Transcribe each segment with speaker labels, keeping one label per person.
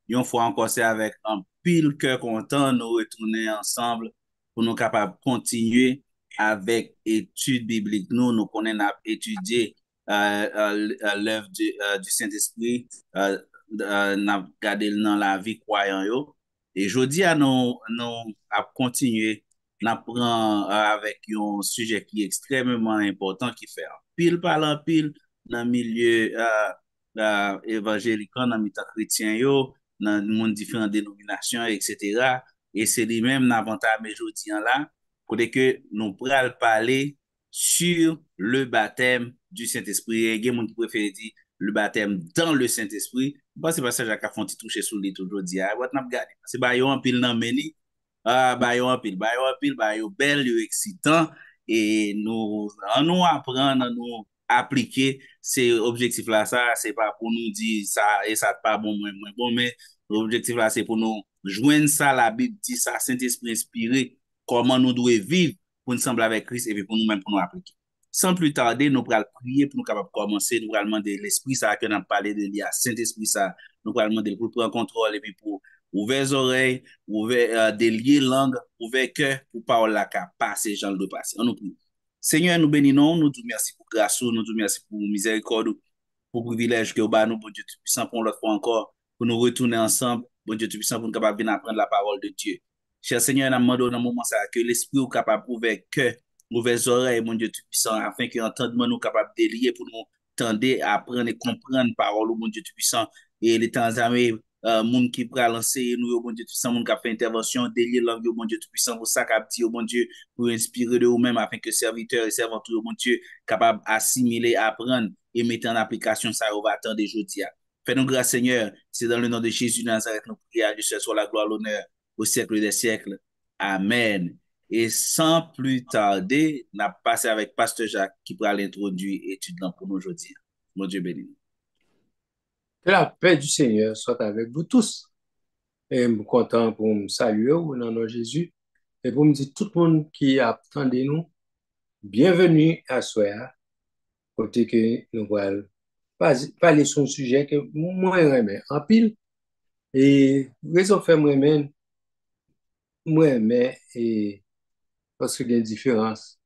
Speaker 1: Une fois encore, c'est avec un pile cœur content, nous retourner ensemble pour nous capables de continuer avec études bibliques. Nous connaissons étudier l'œuvre du Saint-Esprit, n'a gardé dans la vie croyant yo. Et je dis à nous à continuer, n'apprend avec un sujet qui est extrêmement important, qui fait un pile par un pile dans le milieu évangélique, dans le milieu chrétien, yo, dans le monde différentes dénominations, etc. Et c'est lui-même l'avantage, mais je dis là, pour que nous pourrons parler sur le baptême du Saint-Esprit. Il y a des gens qui préfèrent dire le baptême dans le Saint-Esprit. Bon, c'est pas ça, Jacques a fait toucher sur lui aujourd'hui. Ah, what n'a regardé. C'est bah, yon pile dans meni. Ah, bah, yon pile, bah, yon bel, yon excitant. Et nous apprendre, nous appliquer ces objectifs-là. Ça, c'est pas pour nous dire ça et ça pas bon, moins bon, mais l'objectif-là, c'est pour nous joindre ça, la Bible dit ça, Saint-Esprit inspiré, comment nous devons vivre pour nous sembler avec Christ et puis pour nous-mêmes, pour nous appliquer. Sans plus tarder, nous allons prier pour nous capables de commencer. Nous allons demander l'Esprit ça que nous avons parlé de l'IA, Saint-Esprit ça. Nous allons demander pour prendre contrôle et puis pour ouvrir les oreilles, ouvrir délier langue, ouvrir cœur pour parole la passer, gens de passer. On nous prie. Seigneur, nous bénissons, nous disons merci pour grâce, nous disons merci pour miséricorde, pour privilège que vous avez nous, bon Dieu Tout-Puissant, pour l'autre fois encore, pour nous retourner ensemble, bon Dieu Tout-Puissant, pour nous capables de apprendre la parole de Dieu. Cher Seigneur, nous demandons dans un moment ça, que l'Esprit est capable d'ouvrir cœur, ouvrir oreilles, mon Dieu Tout-Puissant, afin que l'entendement nous capable de délier pour nous tendre à apprendre et comprendre la parole, mon Dieu Tout-Puissant, et les temps amis, moun qui pourra lancer nous, mon Dieu Tout-Puissant, moun qui a fait intervention, délier langue, mon Dieu Tout-Puissant, pour ça qu'a dit, mon Dieu, pour inspirer de vous-même, afin que serviteurs et servantes, mon Dieu, capable d'assimiler, apprendre et mettre en application ça au va attendre aujourd'hui. Fais-nous grâce, Seigneur. C'est dans le nom de Jésus de Nazareth, nous prions. Dieu soit la gloire, l'honneur au siècle des siècles. Amen. Et sans plus tarder, on a passé avec Pasteur Jacques qui pourra l'introduire étudiant pour nous aujourd'hui. Mon Dieu béni.
Speaker 2: Que la paix du Seigneur soit avec vous tous. Et je suis content pour me saluer au nom de Jésus et pour me dire tout le monde qui attendait nous, bienvenue à Soya, côté que nous allons parler sur un sujet que moi j'aime en pile. Et raison fait moi et parce qu'il y a une différence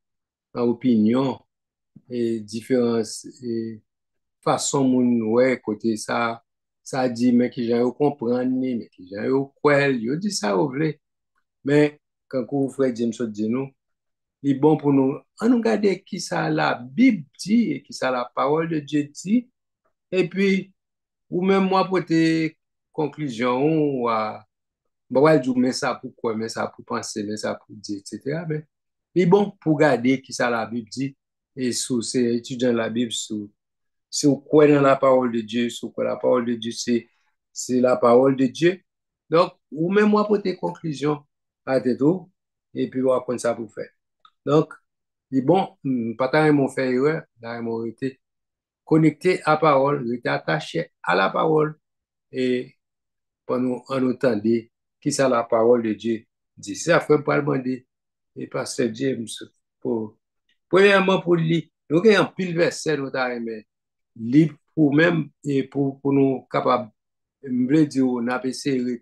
Speaker 2: en opinion et différence et façon moun ouais côté ça dit mais qui j'ai comprendre mais qui j'ai quoi yo dit ça ou vrai mais quand vous frère James dit nous il est bon pour nous on nous garder qui ça la Bible dit et qui ça la parole de Dieu dit et puis ou même moi pour tes conclusions ou bon ouais dire mais ça pourquoi mais ça pour penser mais ça pour dire etc. mais il est bon pour garder qui ça la Bible dit et sous ces étudiants de la Bible sous si vous croyez dans la parole de Dieu, si vous croyez la parole de Dieu, c'est la parole de Dieu. Donc, ou même moi pour tes conclusions à tes tout, et puis on va prendre ça pour faire. Donc, il bon, pas tant mon fait erreur, là, mon été connecté à la parole, été attaché à la parole, et pendant en entendant qui ça la parole de Dieu dit. Ça fait pas demander, et pasteur James, pour, premièrement pour lui, nous avons un pile verset, nous avons libre pour même et pour nous capables me dire on a essayé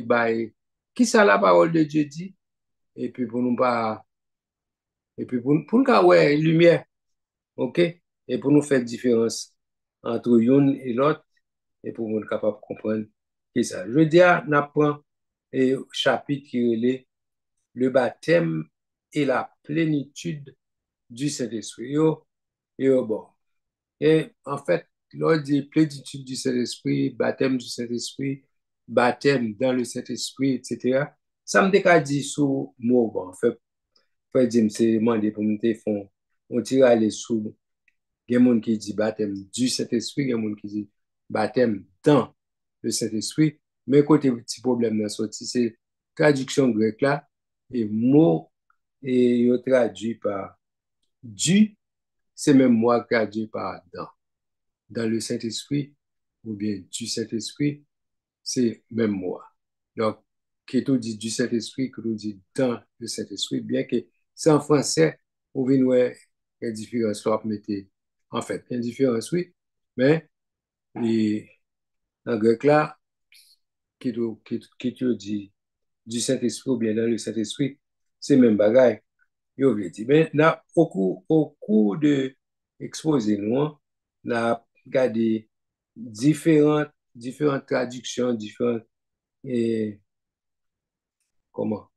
Speaker 2: by qui ça la parole de Dieu dit et puis pour nous pas et puis pour nous ouais lumière OK et pour nous faire différence entre une et l'autre et pour nous capable de comprendre qui ça je veux dire n'apprend et chapitre qui est le baptême et la plénitude du Saint-Esprit yo bon. Et en fait, lors des plénitude du Saint-Esprit, baptême du Saint-Esprit, baptême dans le Saint-Esprit, etc., ça me dit sous mot, bon, en fait, frère Jim, c'est demandé pour me faire, on tire aller sous, il y a des gens qui dit baptême du Saint-Esprit, il y a des gens qui dit baptême dans le Saint-Esprit, mais côté petit problème dans sorti, c'est traduction grecque là, et mot, et il traduit par du, c'est même moi traduit par dans le Saint-Esprit ou bien du Saint-Esprit, c'est même moi. Donc, qui tout dit du Saint-Esprit, qui tout dit dans le Saint-Esprit, bien que c'est en français, on vient voir une différence, en fait, une différence, oui, mais en grec là, qui te dit du Saint-Esprit ou bien dans le Saint-Esprit, c'est même bagaille. Yo vle di. Ben, au cours de exposé nous, on a regardé différentes traductions, eh, comment,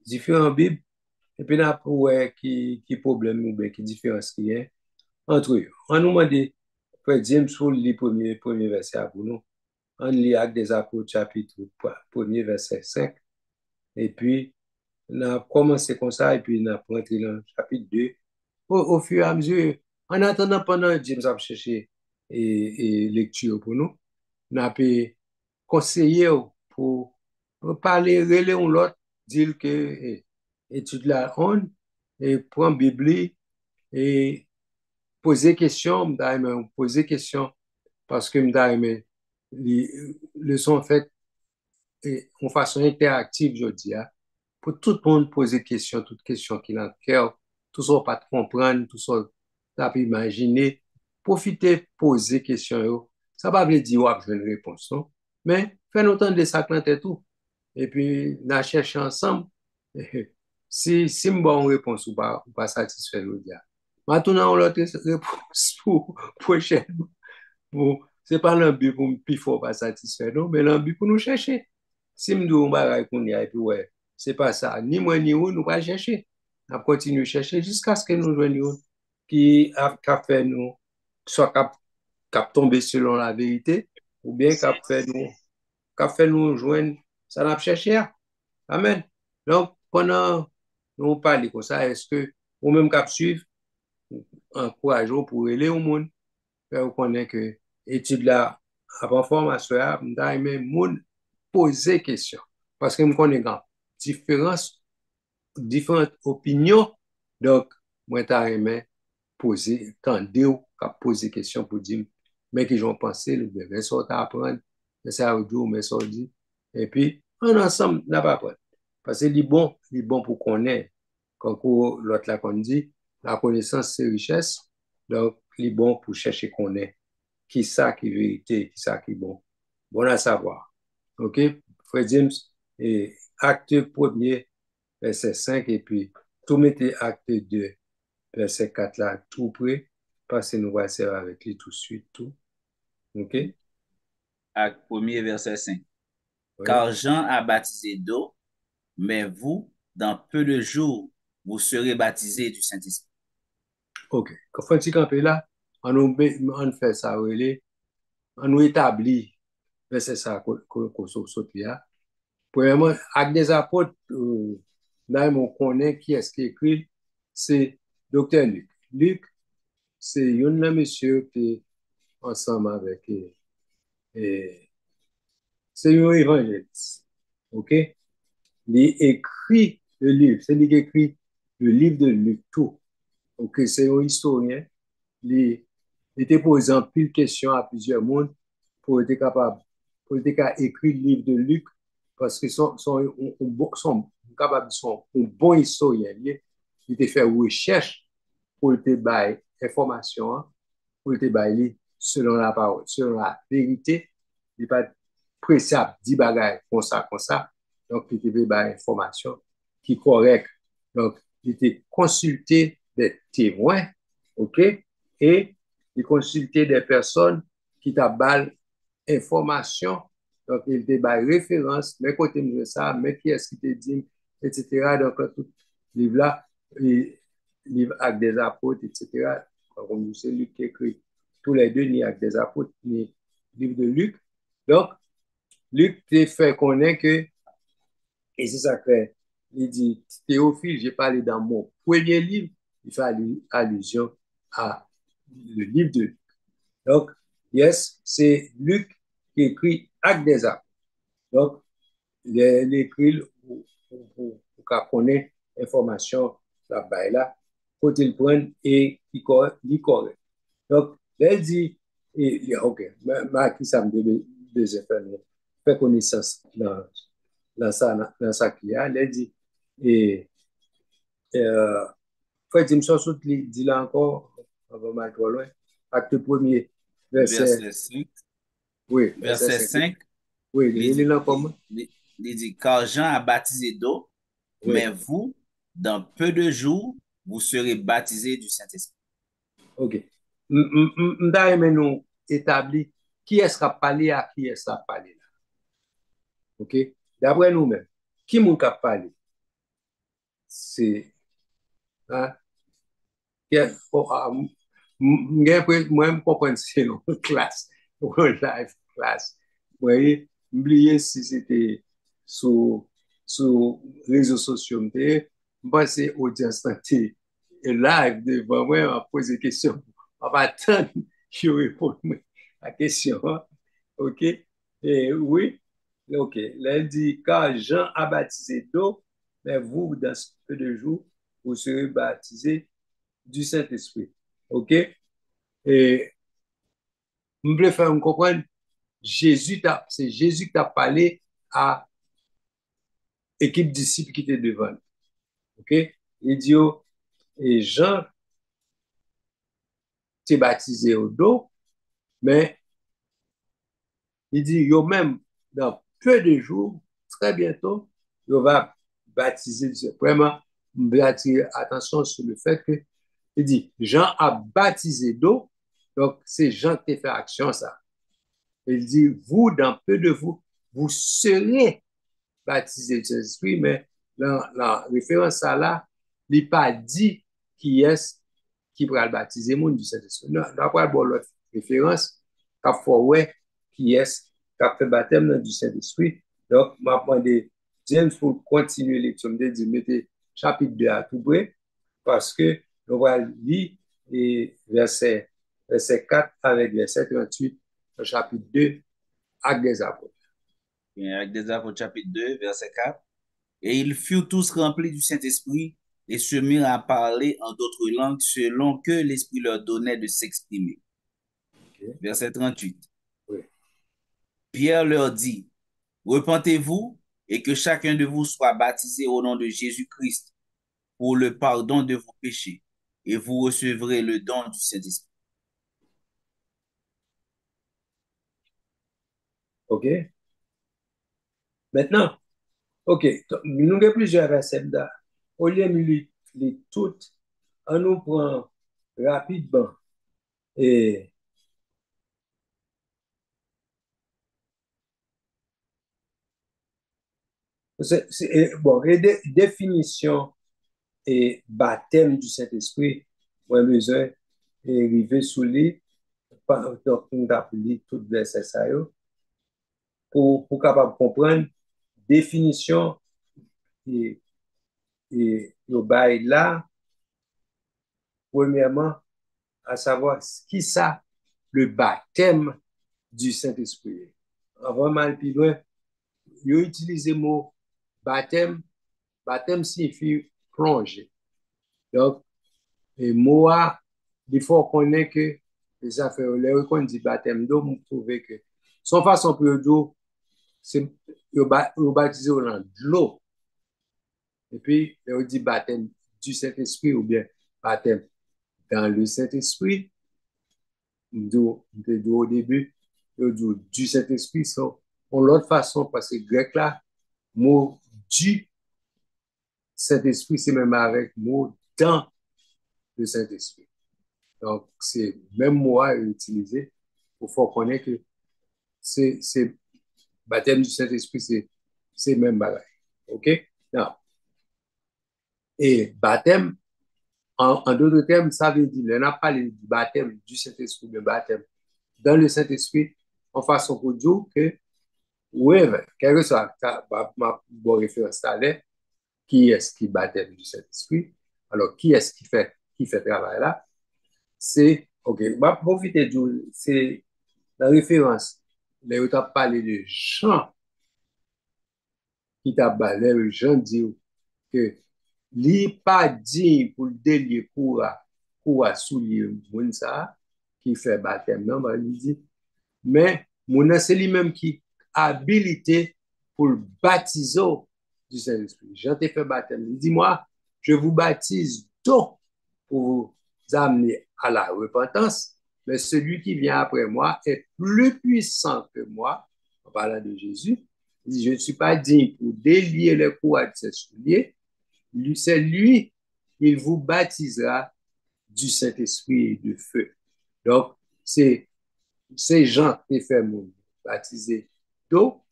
Speaker 2: différents Bibles, et puis on a ouais, qui problème ou bien qui différence qui est entre eux. On nous demande, Frère James, pour le premier verset pour nous. On lit Actes des Apôtres, chapitre 1er, verset 5. Et puis, on a commencé comme ça, et puis on a rentré dans le chapitre 2. Au fur et à mesure, en attendant, pendant James a cherché et lecture pour nous, on a pu conseiller pour parler, relayer l'autre, dire que étude la on, et prendre Bible et poser question, poser question, parce que les leçons faites en façon interactive, je dis, hein, pour tout le monde poser question, toute question qui a cœur, tout ça pas comprendre, tout ça pas imaginer, profiter poser question yo. Ça pas veut dire ouais, une réponse non, mais faire autant de ça planter tout et puis n'a chercher ensemble si bon réponse ou pas satisfait le dia. Maintenant on l'autre réponse pour prochaine. Bon, c'est pas l'envie pour me fort pas satisfait, non, mais l'envie pour nous chercher. Si nous devons bagay qu'on y a, et puis ouais, c'est pas ça. Ni moi ni vous, nous pas chercher. On continue à chercher jusqu'à ce que nous joignions qui a fait nous, soit qui a tombé selon la vérité, ou bien qui a fait nous joindre, ça n'a pas cherché. Amen. Donc, pendant nous parlons comme ça, est-ce que vous même qui suivre, encourageons pour aider au monde, vous connaissez que étude là, avant formation, je aimé moun poser question. Parce que je connais différentes, différentes opinions. Donc, moi, j'ai aimé poser, tendre ou poser question pour dire, mais qui j'en pensé, le bébé sort à apprendre, mais ça a dit, mais ça dit. Et puis, en ensemble, n'a pas appris. Parce que c'est bon pour connaître. Quand l'autre là qu'on dit, la connaissance, c'est richesse. Donc, c'est bon pour chercher connaître qui ça qui est vérité, qui ça qui est bon. Bon à savoir. OK? Frère James, et acte premier, verset 5, et puis tout mettez acte 2, verset 4 là, tout près, parce que nous allons faire avec lui tout de suite, tout. OK?
Speaker 1: Acte 1er, verset 5.
Speaker 2: Oui.
Speaker 1: Car Jean a baptisé d'eau, mais vous, dans peu de jours, vous serez baptisés du Saint-Esprit.
Speaker 2: OK. Quand on dit camper là, on fait ça, on nous établit, verset ça, qu'on saute là. Premièrement, Acte des Apôtres, là, on connaît qui est-ce qui écrit, c'est Docteur Luc. Luc, c'est un monsieur qui est ensemble avec, c'est un évangéliste. OK? Il écrit le livre, c'est lui qui écrit le livre de Luc, tout. OK? C'est un historien. Il était posé en pile question à plusieurs mondes pour être capable, pour être capable d'écrire le livre de Luc parce que capables sont un bon historien. Il était fait recherche pour te bailler information, hein, pour te bailler selon la parole, selon la vérité. Il n'est pas pressé à dire bagaille comme ça. Donc, il te bailler information qui est correcte. Donc, il était consulté des témoins, OK? Et il consultait des personnes qui t'abalent information. Donc, il te baille référence, mais côté de ça, mais qui est-ce qui te dit, etc. Donc, tout livre là, livre avec des apôtres, etc. Comme c'est Luc qui écrit tous les deux, ni avec des apôtres, ni livre de Luc. Donc, Luc te fait connaître que, et c'est ça que il dit, Théophile, j'ai parlé dans mon premier livre, il fait allusion à le livre de Luc. Donc, yes, c'est Luc qui écrit Actes des Apôtres. Donc, il écrit pour connaître l'information là, faut il prendre et il correct. Donc, elle dit, OK, qui ça me besoin faire connaissance dans ça qu'il y a. Elle dit, et, euh, Frère Dimson dit là encore, avant mal trop loin, acte premier, verset,
Speaker 1: Verset 5.
Speaker 2: oui, verset
Speaker 1: Verset
Speaker 2: 5.
Speaker 1: 5.
Speaker 2: Oui,
Speaker 1: Il
Speaker 2: il est
Speaker 1: dit,
Speaker 2: là comme.
Speaker 1: il dit, car Jean a baptisé d'eau, mais
Speaker 2: Oui,
Speaker 1: vous, dans peu de jours, vous serez baptisés du Saint-Esprit.
Speaker 2: ok. M'da aimé nous établir qui est-ce qui a parlé à qui est-ce qui a parlé là. Ok? D'après nous-mêmes, qui moun a parlé? C'est, hein? Mwen kompren se non klas, non live klas. Mwen mbliye si c'était sou rezo sosyo mte, mwen se audience nan te live devan mwen a pose kesyon. Mwen pa tan yo repon mwen a kesyon. Ok? Et oui, ok. Là, il dit, car Jean a baptisé d'eau, mais vous, dans ce peu de jours, vous serez baptisés du Saint-Esprit. OK? Et je voulais faire comprendre, c'est Jésus qui a parlé à l'équipe disciples qui était devant. OK? Il dit, oh, et Jean t'est baptisé au dos, mais il dit, yo même, dans peu de jours, très bientôt, yo va baptiser. Vraiment, je vais attirer attention sur le fait que, il dit, Jean a baptisé d'eau, donc c'est Jean qui a fait action, ça. Il dit, vous, dans peu de vous, vous serez baptisés du Saint-Esprit, mais la référence à là, il n'a pas dit qui est qui va le baptiser monde du Saint-Esprit. Non, d'après l'autre référence, il faut ouais qui est qui a fait baptême du Saint-Esprit. Donc, je vais demander James pour continuer lecture de mettez chapitre 2 à tout près, parce que on va lire verset 4 avec verset 38, le chapitre 2 Actes des Apôtres.
Speaker 1: Bien, Actes des Apôtres, chapitre 2, verset 4. Et ils furent tous remplis du Saint-Esprit et se mirent à parler en d'autres langues selon que l'Esprit leur donnait de s'exprimer.
Speaker 2: Okay.
Speaker 1: Verset 38.
Speaker 2: Oui.
Speaker 1: Pierre leur dit, repentez-vous et que chacun de vous soit baptisé au nom de Jésus-Christ pour le pardon de vos péchés et vous recevrez le don du Saint-Esprit.
Speaker 2: OK. Maintenant, OK. Nous avons plusieurs versets là. Au lieu de les toutes, on nous prend rapidement. Et, bon, et définition et baptême du Saint-Esprit, moi, besoin et arriver sous les, donc, nous avons lu tout verset ça, pour capable comprendre définition et, le bail là, premièrement, à savoir qui ça, le baptême du Saint-Esprit. Avant mal plus loin, ils ont utilisé le mot baptême. Baptême signifie plonger. Donc, le mot, il faut qu'on ait que les affaires, là, qu'on dit baptême d'eau, vous trouvez que son façon pour dire, c'est baptisé dans de l'eau. Et puis, on dit baptême du Saint-Esprit ou bien baptême dans le Saint-Esprit. Au début, du Saint-Esprit, on l'autre façon, parce que grec là, mot du Saint-Esprit, c'est même avec mot dans le Saint-Esprit. Donc, c'est même mot à utiliser pour faire connaître que c'est baptême du Saint-Esprit, c'est même bagaille. OK? Non. Et baptême, en d'autres termes, ça veut dire, on a parlé du baptême du Saint-Esprit, le baptême dans le Saint-Esprit, en façon pour dire que, oui, quel que soit ma bonne référence à l'air, qui est-ce qui baptême du Saint-Esprit? Alors, qui est-ce qui fait travail là? C'est, OK, je vais profiter de c'est la référence. Là, où tu as parlé de Jean, qui t'a parlé, Jean dit que li pas dit pour le délier pour soulier moun ça qui fait baptême non bah, il dit mais moun c'est lui-même qui habilité pour le baptiser du Saint-Esprit. Jean te fait baptême. Il dit moi je vous baptise d'eau pour vous amener à la repentance, mais celui qui vient après moi est plus puissant que moi. parlant de Jésus, il dit, je ne suis pas digne pour délier les courroies de ses souliers. C'est lui, il vous baptisera du Saint-Esprit et de feu. Donc, c'est Jean qui fait mon baptiser d'eau,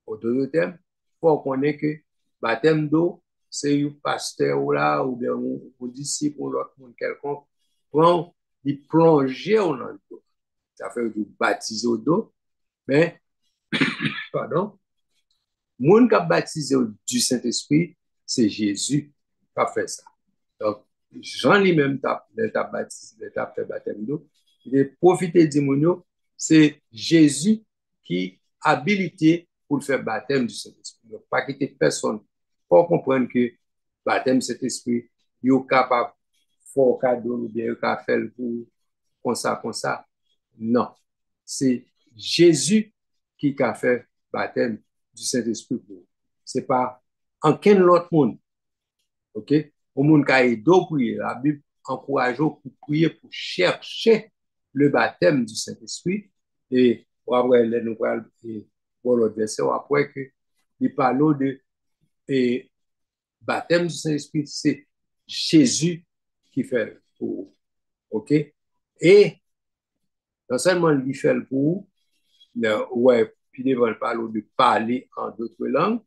Speaker 2: au deuxième, faut qu'on ait que baptême d'eau, c'est un pasteur ou là, ou bien un disciple ou l'autre monde quelconque, prend, il plonge dans l'eau. Ça fait du baptiser d'eau, mais, pardon, moun qui a baptisé du Saint-Esprit, c'est Jésus qui a fait ça. Donc, Jean lui-même t'a baptisé, t'a fait baptême d'eau. Il est profité du monde, c'est Jésus qui a habilité pour le faire baptême du Saint-Esprit. Donc, pas quitter personne pour comprendre que baptême du Saint-Esprit, il est capable de faire un cadeau ou bien il est capable de faire comme ça, comme ça. Non. C'est Jésus qui a fait baptême du Saint-Esprit pour vous. Ce n'est pas aucun autre monde. OK? Au monde qui a aidé pour prier, la Bible encourage pour prier, pour chercher le baptême du Saint-Esprit. Et après, nous parlons pour l'autre verset, après que il parle de baptême du Saint-Esprit, c'est Jésus qui fait pour vous. OK? Et non seulement il fait pour vous, ouais, puis il parle de parler en d'autres langues,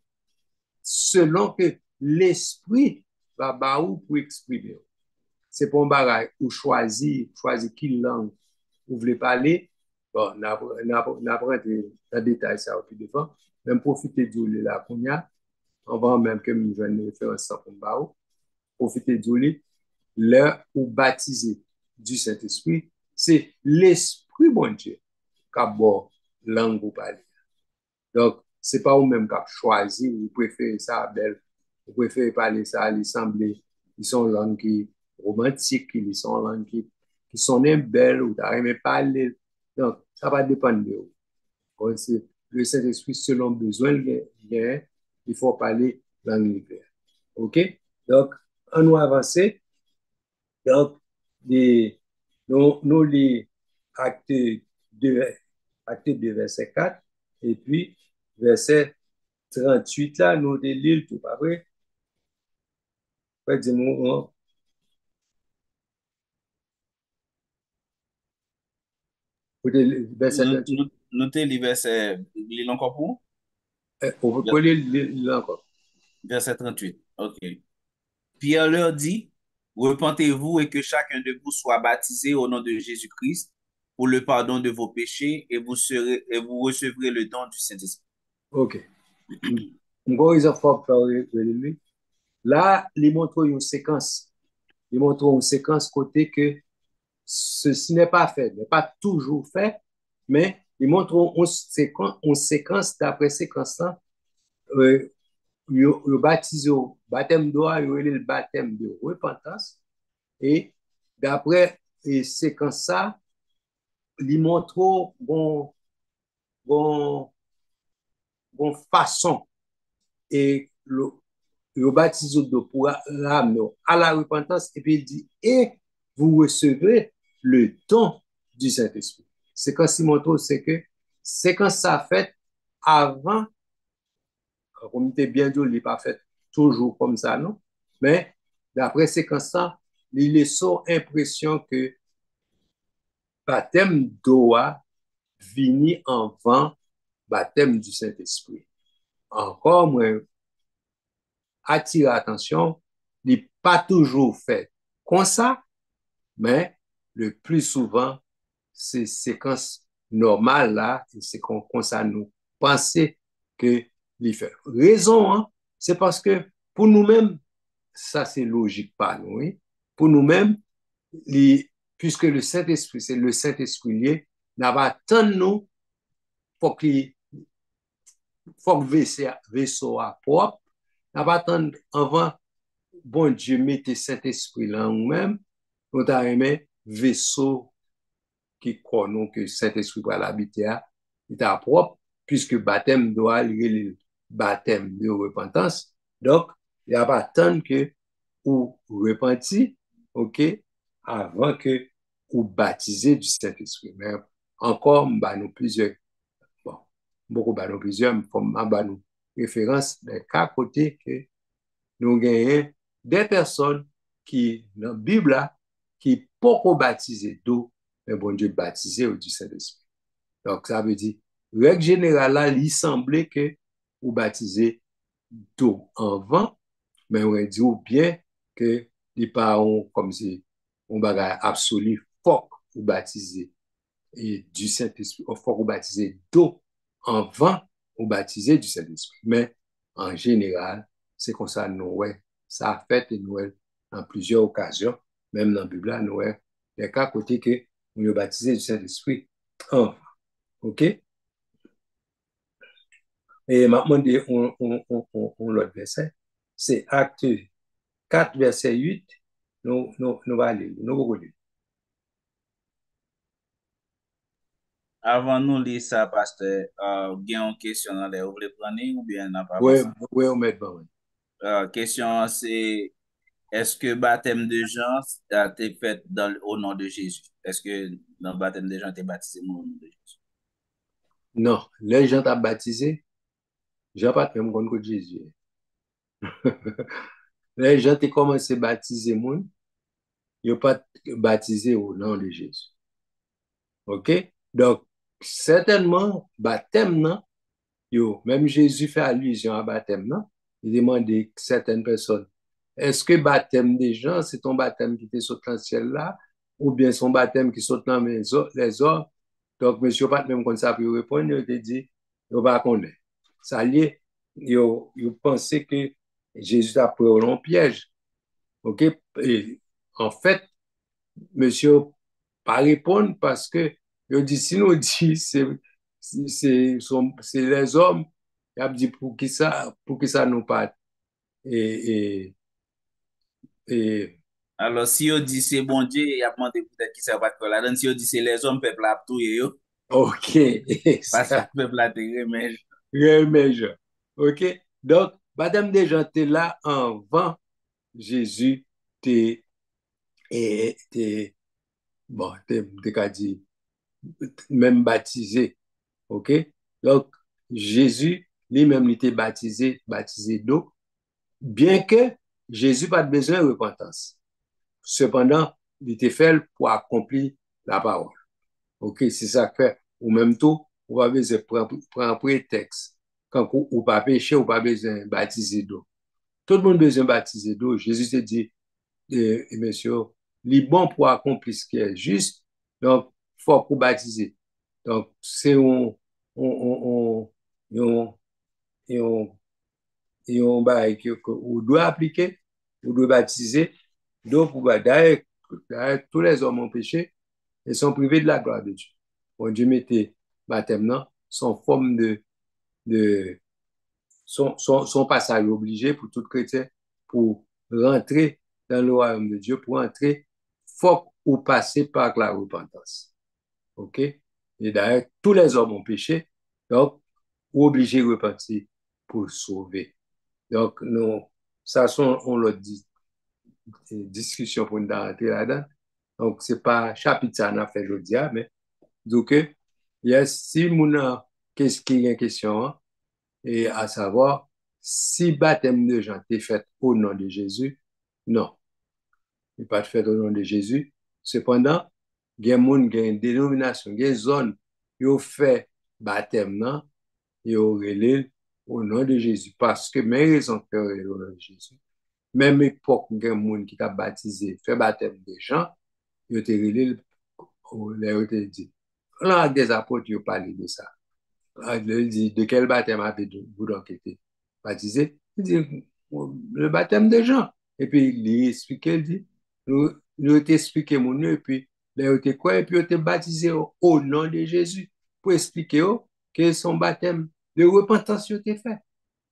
Speaker 2: selon que l'esprit va baou pour exprimer. C'est pour un bagage ou choisir quelle langue vous voulez parler. Bon, on apprend dans détail ça au plus devant. Même profiter de la Kounia, avant même que nous venons faire un sang pour baou. Profiter de l'heure ou baptisé du Saint-Esprit, c'est l'Esprit bon Dieu qui a bon langue ou parler. Donc, ce n'est pas vous-même qui avez choisi, vous préférez ça belle, vous préférez parler ça à l'assemblée, ils sont langues qui romantiques, ils sont langues qui sont belles, ou vous n'avez parler. Donc, ça va dépendre de vous. Donc, le Saint-Esprit, selon besoin, il faut parler langue libère. OK? Donc, on nous avancer. Donc, nous les actes acte 2, verset 4, et puis verset 38, là, nous de l'île, tout pas vrai? Ouais, dis-moi, verset 38.
Speaker 1: Notez les versets, l'île encore pour?
Speaker 2: On peut coller l'île encore.
Speaker 1: Verset 38. OK. Pierre leur dit, repentez-vous et que chacun de vous soit baptisé au nom de Jésus-Christ pour le pardon de vos péchés et vous recevrez le don du Saint-Esprit.
Speaker 2: OK. Encore une fois, lui. Là, il montre une séquence. Il montre une séquence côté que ceci n'est pas fait, n'est pas toujours fait, mais il montre une séquence d'après séquence, le baptême d'eau, le baptême de repentance, et d'après séquence ça, il montre bon façon et le baptême d'eau pour l'âme à la repentance, et puis il dit, et vous recevez le don du Saint-Esprit. C'est quand il montre, c'est que c'est quand ça fait avant, comme tu bien dit, il n'est pas fait toujours comme ça, non? Mais d'après c'est quand ça, il est sans impression que baptême d'eau vini avant baptême du Saint-Esprit. Encore moins, attirer attention, il n'est pas toujours fait comme ça, mais le plus souvent, c'est séquence normale là, et c'est comme ça nous penser que les fait. Raison, hein, c'est parce que pour nous-mêmes, ça c'est logique pas nous, oui? Pour nous-mêmes, puisque le Saint-Esprit, c'est le Saint-Esprit lié, n'a pas tant nous, faut que vaisseau à propre, n'a pas tant avant, bon Dieu mette Saint-Esprit là nous-mêmes, nous avons aimé vaisseau qui connaît que Saint-Esprit va l'habiter à, il est propre, puisque baptême doit lier le baptême de repentance. Donc, il n'y a pas tant que ou repenti, OK, avant que ou baptisé du Saint-Esprit. Mais encore, bah, nous plusieurs. Bon. beaucoup de plusieurs, comme nous référence des cas côté que nous gagnons des personnes qui, dans la Bible, qui sont baptisées d'eau, mais bon Dieu baptisé au du Saint-Esprit. Donc, ça veut dire, règle générale, là, il semblait que vous baptisez d'eau en vent, mais on dit bien que les parents, comme si on bagage absolu, faut vous baptiser et du Saint-Esprit, faut vous baptiser d'eau en vent, vous baptiser du Saint-Esprit. Mais en général, c'est comme ça, Noël, ça a fait Noël en plusieurs occasions, même dans la Bible, Noël, il y a qu'à côté que on est baptisé du Saint-Esprit en vent. OK? Et maintenant, on l'autre verset, c'est Acte 4, verset 8. Nous allons lire, nous allons lire.
Speaker 1: Avant nous lire ça, pasteur, il y a une question dans les vous voulez prendre ou bien n'a pas
Speaker 2: Oui,
Speaker 1: besoin?
Speaker 2: oui, on met devant.
Speaker 1: Question c'est est-ce que baptême de Jean a été fait au nom de Jésus? Est-ce que dans le baptême de Jean, tu es baptisé au nom de Jésus?
Speaker 2: Non, les gens t'ont baptisé, Jean pas même contre Jésus. Les gens t'ont commencé à baptiser, ils n'ont pas baptisé au nom de Jésus. OK? Donc, certainement, baptême, non, même Jésus fait allusion à baptême, non? Il demandait à certaines personnes, est-ce que baptême des gens, c'est ton baptême qui te saute dans le ciel là, ou bien son baptême qui saute dans les autres? Donc, monsieur, pas même comme ça, pour répondre, il te dit, il va connaître. Ça lié, il pensait que Jésus a pris un piège. OK? Et en fait, monsieur, pas répondre parce que, il dit, si nous dit, c'est les hommes, il a dit, pour qui ça nous pas. Et, et
Speaker 1: Alors, si on dit c'est bon Dieu, il y a demandé peut-être qui ça va être là. Si on dit c'est les hommes, peuple a tout,
Speaker 2: OK,
Speaker 1: parce que
Speaker 2: ça,
Speaker 1: le peuple a été mais
Speaker 2: remets. OK? Donc, Madame Desjans, t'es là avant Jésus, t'es, bon, t'es qu'à dire, même baptisé. OK? Donc, Jésus, lui-même, il était baptisé d'eau, bien que Jésus n'a pas besoin de repentance. Cependant, il était fait pour accomplir la parole. OK? C'est ça que fait. Ou même tout, on va besoin de prendre un prétexte. Quand on pas péché, on pas besoin de baptiser d'eau. Tout le monde a besoin de baptiser d'eau. Jésus s'est dit, monsieur, il est bon pour accomplir ce qui est juste, donc, il faut pour baptiser. Donc, c'est on, on, on bail que on doit appliquer, on doit baptiser. Donc, d'ailleurs, tous les hommes ont péché et sont privés de la gloire de Dieu. Bon, Dieu mettait baptême, non, son forme de son passage obligé pour tout chrétien pour rentrer dans le royaume de Dieu, pour entrer, faut ou passer par la repentance. OK? Et d'ailleurs, tous les hommes ont péché, donc, ou obligés de repentir pour sauver. Donc, nous, ça, on l'a dit, discussion pour nous rentrer là-dedans. Donc, c'est pas chapitre ça, on a fait aujourd'hui, mais donc, yes, si mon qu'est-ce qui est une question, hein, et à savoir, si baptême de Jean est fait au nom de Jésus, non, il n'est pas fait au nom de Jésus. Cependant, il y a une dénomination, il y a une zone, qui ont fait baptême, non, ils ont relé au nom de Jésus, parce que mes raisons que au nom de Jésus, même époque, il y a des gens qui t'a baptisé, fait baptême de Jean, ils ont relé, ils ont dit. Là, des apôtres, ils ont parlé de ça. Il dit, de quel baptême avez-vous donc été baptisé? Il dit, le baptême de Jean. Et puis, il explique, il dit, nous expliqué mon nom, et puis, il a été quoi? Et puis, il a été baptisé au nom de Jésus pour expliquer que son baptême de repentance a été fait.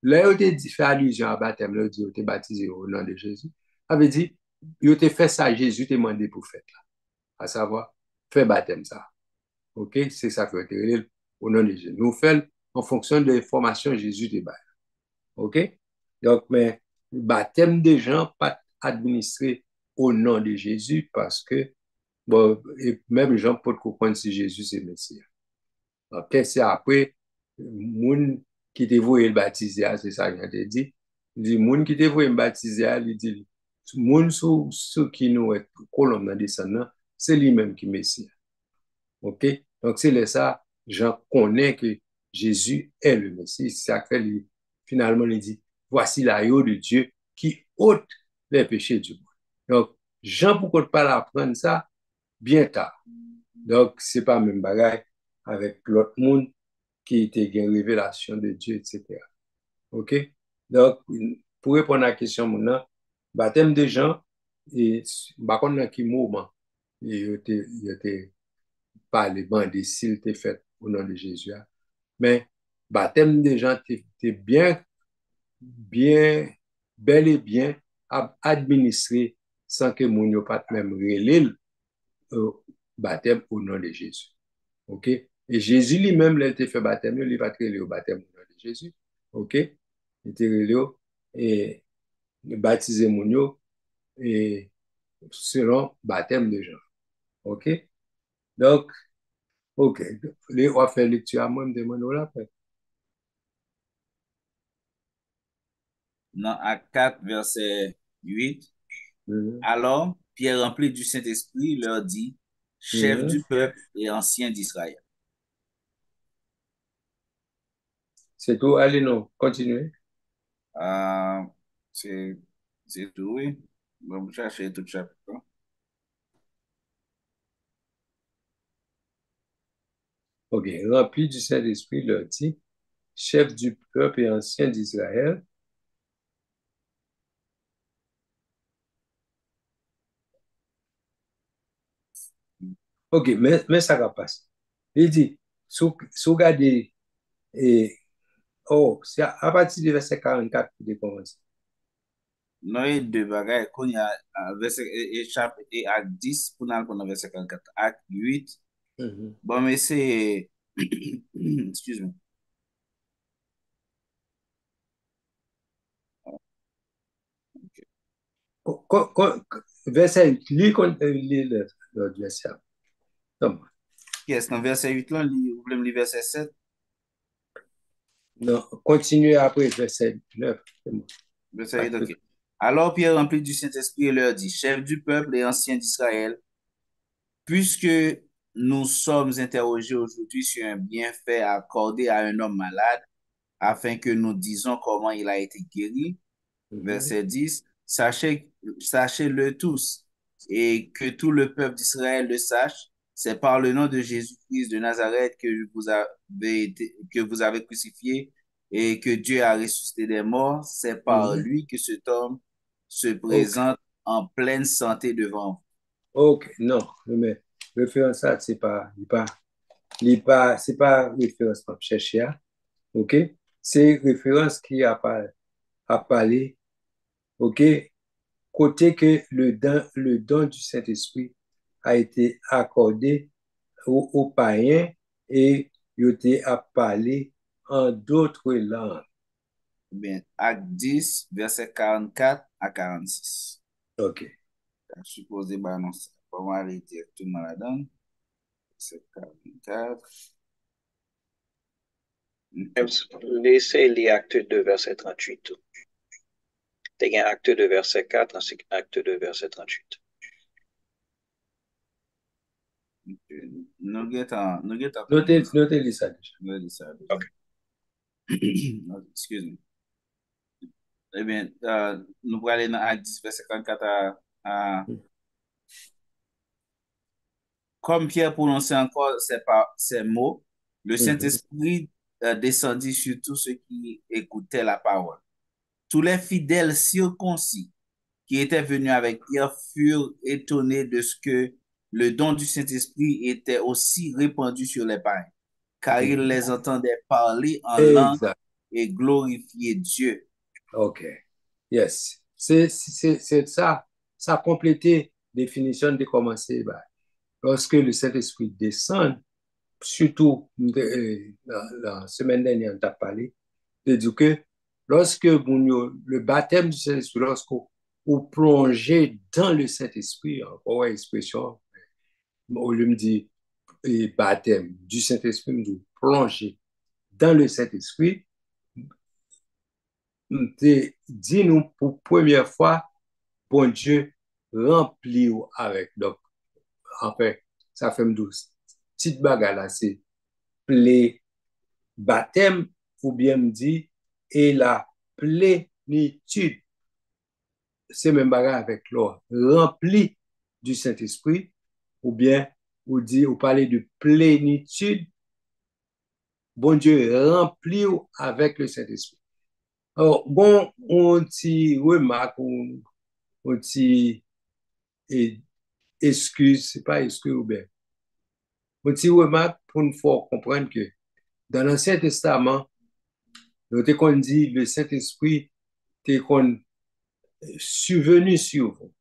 Speaker 2: Là, il a été fait allusion à baptême, là, il dit, il a été baptisé au nom de Jésus. Il avait dit, il a été fait ça, Jésus t'a demandé pour faire, à savoir, faire baptême ça. OK? C'est ça qui a été au nom de Jésus. Nous faisons en fonction de l'information que Jésus te donne. OK? Donc, mais le baptême des gens pas administré au nom de Jésus parce que, bon, et même les gens peuvent comprendre si Jésus c'est Messie. OK? C'est après, moun qui te voye le baptisé, c'est ça que j'ai dit. Il dit, moun qui te voye le baptisé, il dit, moun sous qui nous est colonne dans descendant, c'est lui-même qui Messie. OK? Donc, c'est ça, j'en connais que Jésus est le Messie. C'est ça que finalement, il dit, voici l'agneau de Dieu qui ôte les péchés du monde. Donc, Jean, pourquoi pas l'apprendre ça bien tard? Donc, c'est pas même bagaille avec l'autre monde qui était une révélation de Dieu, etc. OK? Donc, pour répondre à la question, maintenant, baptême de Jean, et par contre, dans quel moment il était parlé, bandé, s'il était fait au nom de Jésus. Mais baptême de Jean, était bien, bien, bel et bien administré sans que mon yo pas même relé le baptême au nom de Jésus. OK? Et Jésus lui-même, il a été fait baptême, il va très au baptême au nom de Jésus. OK? Il était relé et baptisé mon yo et selon baptême de Jean. OK? Donc, OK. On va faire lecture à moi, me demande là.
Speaker 1: Dans Acte 4, verset 8,
Speaker 2: Mhm.
Speaker 1: alors Pierre, rempli du Saint-Esprit, leur dit, chef
Speaker 2: Mhm.
Speaker 1: du peuple et ancien d'Israël.
Speaker 2: C'est tout. Allez, non, continuez.
Speaker 1: Euh, c'est c'est tout, oui. On va chercher tout le chapitre.
Speaker 2: OK. Rempli du Saint-Esprit, leur dit, chef du peuple et ancien d'Israël. OK, mais ça va passer. Il dit, sous regardez, et, oh, c'est à partir du verset 44 qu'il commence.
Speaker 1: Non, il y a deux bagages. Quand il y a verset, chapitre et acte 10, pour nous, pour verset 44. Acte 8.
Speaker 2: Mhm.
Speaker 1: Bon, mais c'est. Excuse-moi.
Speaker 2: Verset 8, lis le verset. Non,
Speaker 1: Qu'est-ce dans verset 8 là, vous voulez me lire verset 7?
Speaker 2: non, continuez après verset 9. C'est bon.
Speaker 1: Verset 8, ok. Alors Pierre, rempli du Saint-Esprit, leur dit, chef du peuple et ancien d'Israël, puisque nous sommes interrogés aujourd'hui sur un bienfait accordé à un homme malade, afin que nous disons comment il a été guéri,
Speaker 2: Mhm.
Speaker 1: verset 10, sachez-le tous et que tout le peuple d'Israël le sache, c'est par le nom de Jésus-Christ de Nazareth que vous avez crucifié et que Dieu a ressuscité des morts. C'est par
Speaker 2: Mhm.
Speaker 1: lui que cet homme se
Speaker 2: OK.
Speaker 1: présente en pleine santé devant vous.
Speaker 2: OK, non, mais référence ça, c'est pas référence qu'on cherche là. OK? C'est référence qui a parlé, OK? Côté que le don du Saint-Esprit a été accordé aux païens et il a été à parler en d'autres langues.
Speaker 1: Bien, Acte 10, verset 44 à 46.
Speaker 2: OK.
Speaker 1: Je suppose bah non, on va aller directement là-dedans. Verset 44.
Speaker 3: Laissez les actes 2, verset 38. T'as un acte 2, verset 4, ainsi qu'acte 2, verset 38.
Speaker 1: Nous guettons tout
Speaker 2: Notez,
Speaker 1: bon.
Speaker 2: notez ça déjà.
Speaker 1: Nous dit ça déjà.
Speaker 3: OK.
Speaker 1: Excuse-moi. Eh bien, nous allons aller dans Acte 10, verset 44 Comme Pierre prononçait encore ces mots, le
Speaker 2: Mhm.
Speaker 1: Saint-Esprit descendit sur tous ceux qui écoutaient la parole. Tous les fidèles circoncis qui étaient venus avec Pierre furent étonnés de ce que le don du Saint-Esprit était aussi répandu sur les païens, car ils
Speaker 2: Mhm.
Speaker 1: les entendaient parler en langue
Speaker 2: Exact.
Speaker 1: et glorifier Dieu.
Speaker 2: OK. Yes. C'est ça. Ça a complété définition de commencer. Bah, lorsque le Saint-Esprit descend, surtout la semaine dernière, on a parlé, de dire que lorsque le baptême du Saint-Esprit, lorsque vous plongez dans le Saint-Esprit, encore une expression, au lieu de dire baptême du Saint-Esprit, me dit plonger dans le Saint-Esprit, dit nous pour première fois, bon Dieu rempli ou avec. Donc, en fait, ça fait me douce. Petite bagarre là, c'est les baptêmes, ou bien me dit, et la plénitude, c'est même bagarre avec l'or, rempli du Saint-Esprit, ou bien, ou dit, ou parler de plénitude, bon Dieu rempli ou avec le Saint-Esprit. Alors, bon, on t'y remarque, on t'y excuse, c'est pas excuse ou bien. On t'y remarque pour une fois comprendre que dans l'Ancien Testament, nous qu'on dit le Saint-Esprit t'est qu'on survenu sur vous.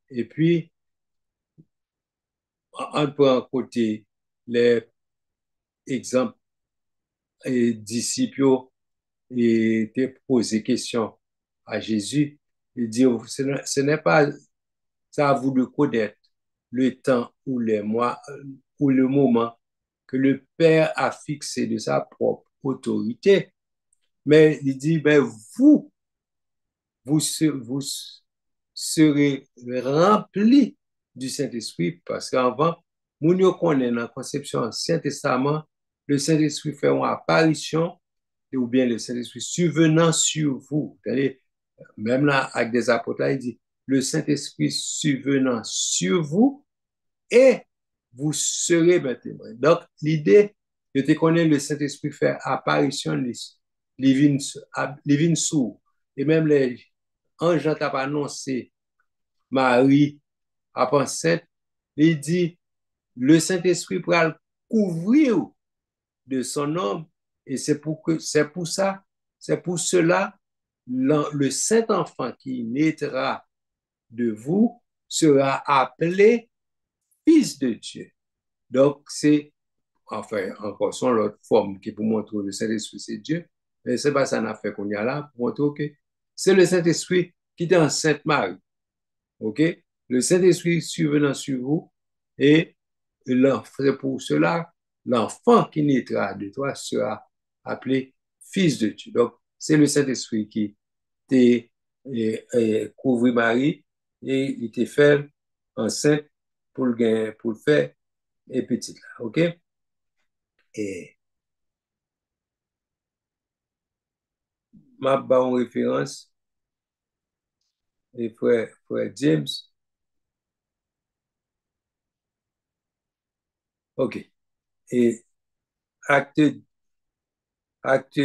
Speaker 2: Et puis, on prend à côté les exemples et disciples et te poser question à Jésus et dire ce n'est pas ça à vous de connaître le temps ou les mois ou le moment que le Père a fixé de sa propre autorité. Mais il dit, ben vous serez remplis du Saint-Esprit parce qu'avant, nous connaissons dans la conception Ancien Testament, le Saint-Esprit fait une apparition ou bien le Saint-Esprit survenant sur vous. Même là, avec des apôtres, là, il dit, le Saint-Esprit survenant sur vous et vous serez mes témoins. Donc, l'idée, je te connais le Saint-Esprit fait apparition, les vins sous. Et même les anges ont annoncé Marie à enceinte, il dit, le Saint-Esprit pourra le couvrir de son nom. Et c'est pour ça, c'est pour cela, le Saint-Enfant qui naîtra de vous sera appelé Fils de Dieu. Donc, c'est, enfin, encore son l'autre forme qui pour montrer le Saint-Esprit, c'est Dieu. Mais c'est pas ça qu'on a fait qu'on y a là, pour montrer que c'est le Saint-Esprit qui est en Sainte Marie. OK? Le Saint-Esprit survenant sur vous et c'est pour cela, l'enfant qui naîtra de toi sera appelé Fils de Dieu. Donc, c'est le Saint-Esprit qui t'a couvert Marie et il t'a fait enceinte pour le faire et petite là. OK? Et ma en référence et frère James. OK. Et acte, acte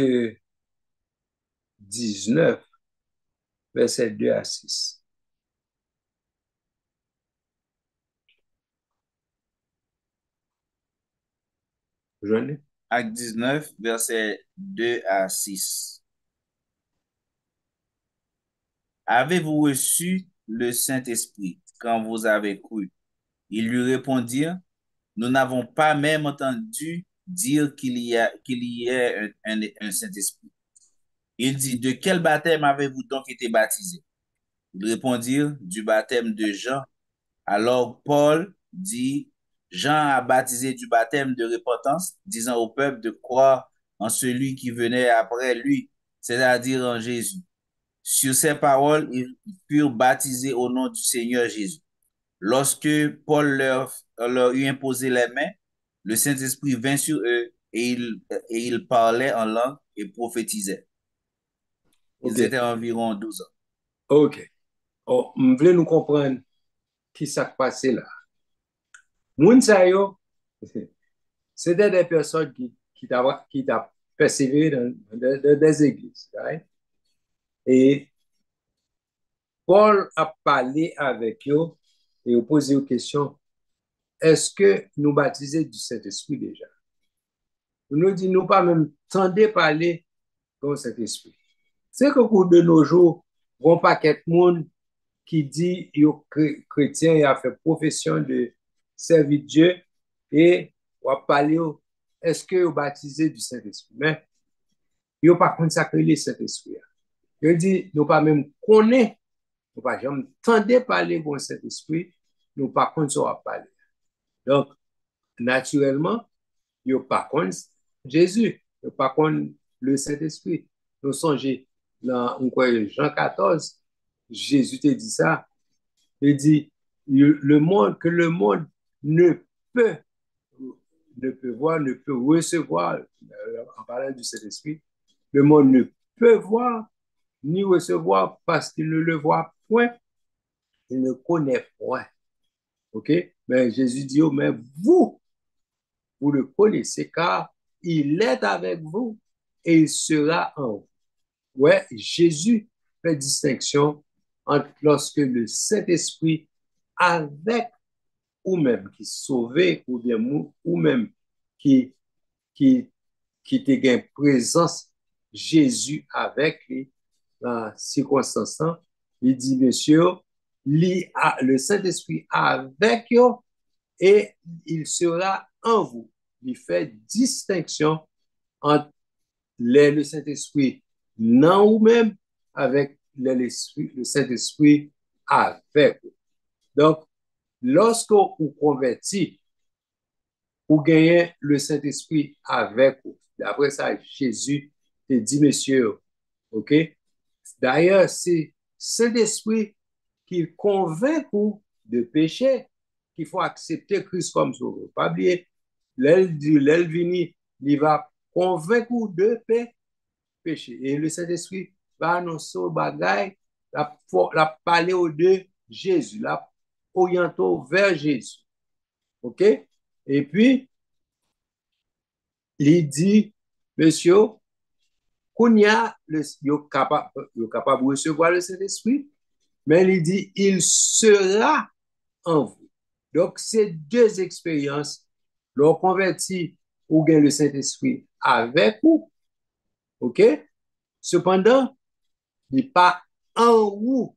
Speaker 2: 19, verset 2 à 6. Journée?
Speaker 1: Acte 19, verset 2 à 6. Avez-vous reçu le Saint-Esprit quand vous avez cru? Ils lui répondirent, nous n'avons pas même entendu dire qu'il y ait un Saint-Esprit. Il dit, de quel baptême avez-vous donc été baptisés? Ils répondirent, du baptême de Jean. Alors Paul dit, Jean a baptisé du baptême de repentance, disant au peuple de croire en celui qui venait après lui, c'est-à-dire en Jésus. Sur ces paroles, ils furent baptisés au nom du Seigneur Jésus. Lorsque Paul leur eut imposé les mains, le Saint-Esprit vint sur eux et ils parlaient en langue et prophétisaient. Ils
Speaker 2: OK.
Speaker 1: étaient environ 12 ans.
Speaker 2: OK. Oh, je voulais nous comprendre qui s'est passé là. Moun sa yo, c'était des personnes qui t'a persévéré dans des églises. Right? Et Paul a parlé avec eux et a posé une question. Est-ce que nous baptisons du Saint-Esprit déjà? Nous dit, nous pas même tendez parler dans Saint-Esprit. C'est que de nos jours, on paquet de monde qui dit yo chrétien et a fait profession de servir Dieu et on a parlé est-ce que vous baptisé du Saint-Esprit? Mais yo pas consacré le Saint-Esprit. Yo dit nous pas même connaît, nous pas jamais tendez parler bon Saint-Esprit, nous pas connaît ça parler. Donc naturellement, yo pas connaît Jésus. Par contre, le Saint-Esprit, nous songez dans Jean 14, Jésus te dit ça, il dit que le monde ne peut, ne peut voir, ne peut recevoir, en parlant du Saint-Esprit, le monde ne peut voir ni recevoir parce qu'il ne le voit point, il ne connaît point. OK? Mais Jésus dit, oh, mais vous le connaissez car il est avec vous et il sera en vous. Ouais, Jésus fait distinction entre lorsque le Saint-Esprit avec ou même qui sauvé ou bien ou même qui qui qui te gagne présence Jésus avec lui dans circonstance, il dit monsieur, le Saint-Esprit avec vous et il sera en vous. Il fait distinction entre le Saint-Esprit non ou même avec le Saint-Esprit avec vous. Donc, lorsque vous convertissez, vous gagnez le Saint-Esprit avec vous. D'après ça, Jésus te dit, monsieur, OK? D'ailleurs, c'est Saint-Esprit qui convainc vous de péché, qu'il faut accepter Christ comme sauveur. Pas oublier, l'aile vini, il va convaincre vous de péché. Et le Saint-Esprit va annoncer au bagay, la parler au de Jésus, la orienter vers Jésus. OK? Et puis, il dit, monsieur, qu'on y a, capable de recevoir le Saint-Esprit, mais il dit, il sera en vous. Donc, c'est deux expériences. L'on convertit ou gagne le Saint-Esprit avec vous, OK? Cependant, il n'est pas en vous.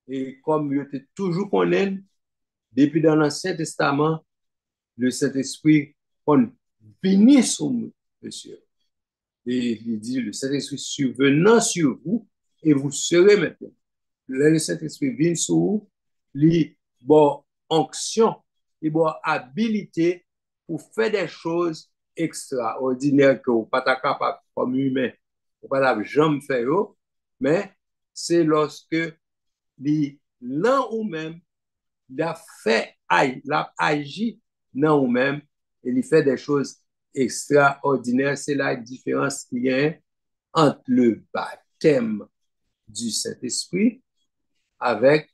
Speaker 2: Et comme je te toujours connais, depuis dans l'Ancien Testament, le Saint-Esprit on vient sur nous, monsieur. Et il dit, le Saint-Esprit survenant sur vous, et vous serez maintenant. Le Saint-Esprit vient sur vous, il bon onction, il bon habilité pour faire des choses extraordinaires que vous n'êtes pas capable comme humain, vous n'êtes pas jamais faire, mais c'est lorsque l'un ou même l'a fait, l'a agi dans ou même, et il fait des choses extraordinaires. C'est la différence qu'il y a entre le baptême du Saint-Esprit avec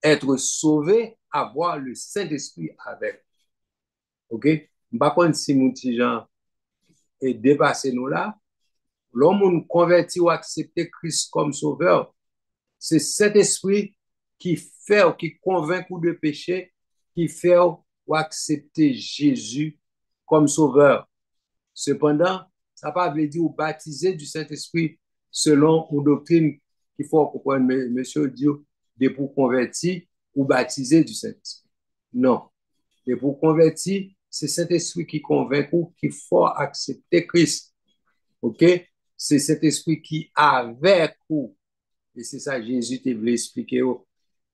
Speaker 2: être sauvé, avoir le Saint-Esprit avec. OK? Par contre, si mon petit Jean est dépassé nous là, l'homme converti ou accepter Christ comme sauveur, c'est cet esprit qui fait ou qui convainc ou de péché, qui fait ou accepter Jésus comme sauveur. Cependant, ça ne veut pas dire ou baptiser du Saint-Esprit selon une doctrine qu'il faut comprendre, monsieur Dieu, de pour convertir ou baptiser du Saint-Esprit. Non. De pour convertir, c'est Saint-Esprit qui convainc ou qu'il faut accepter Christ. OK? C'est cet esprit qui avec vous. Et c'est ça Jésus te voulait expliquer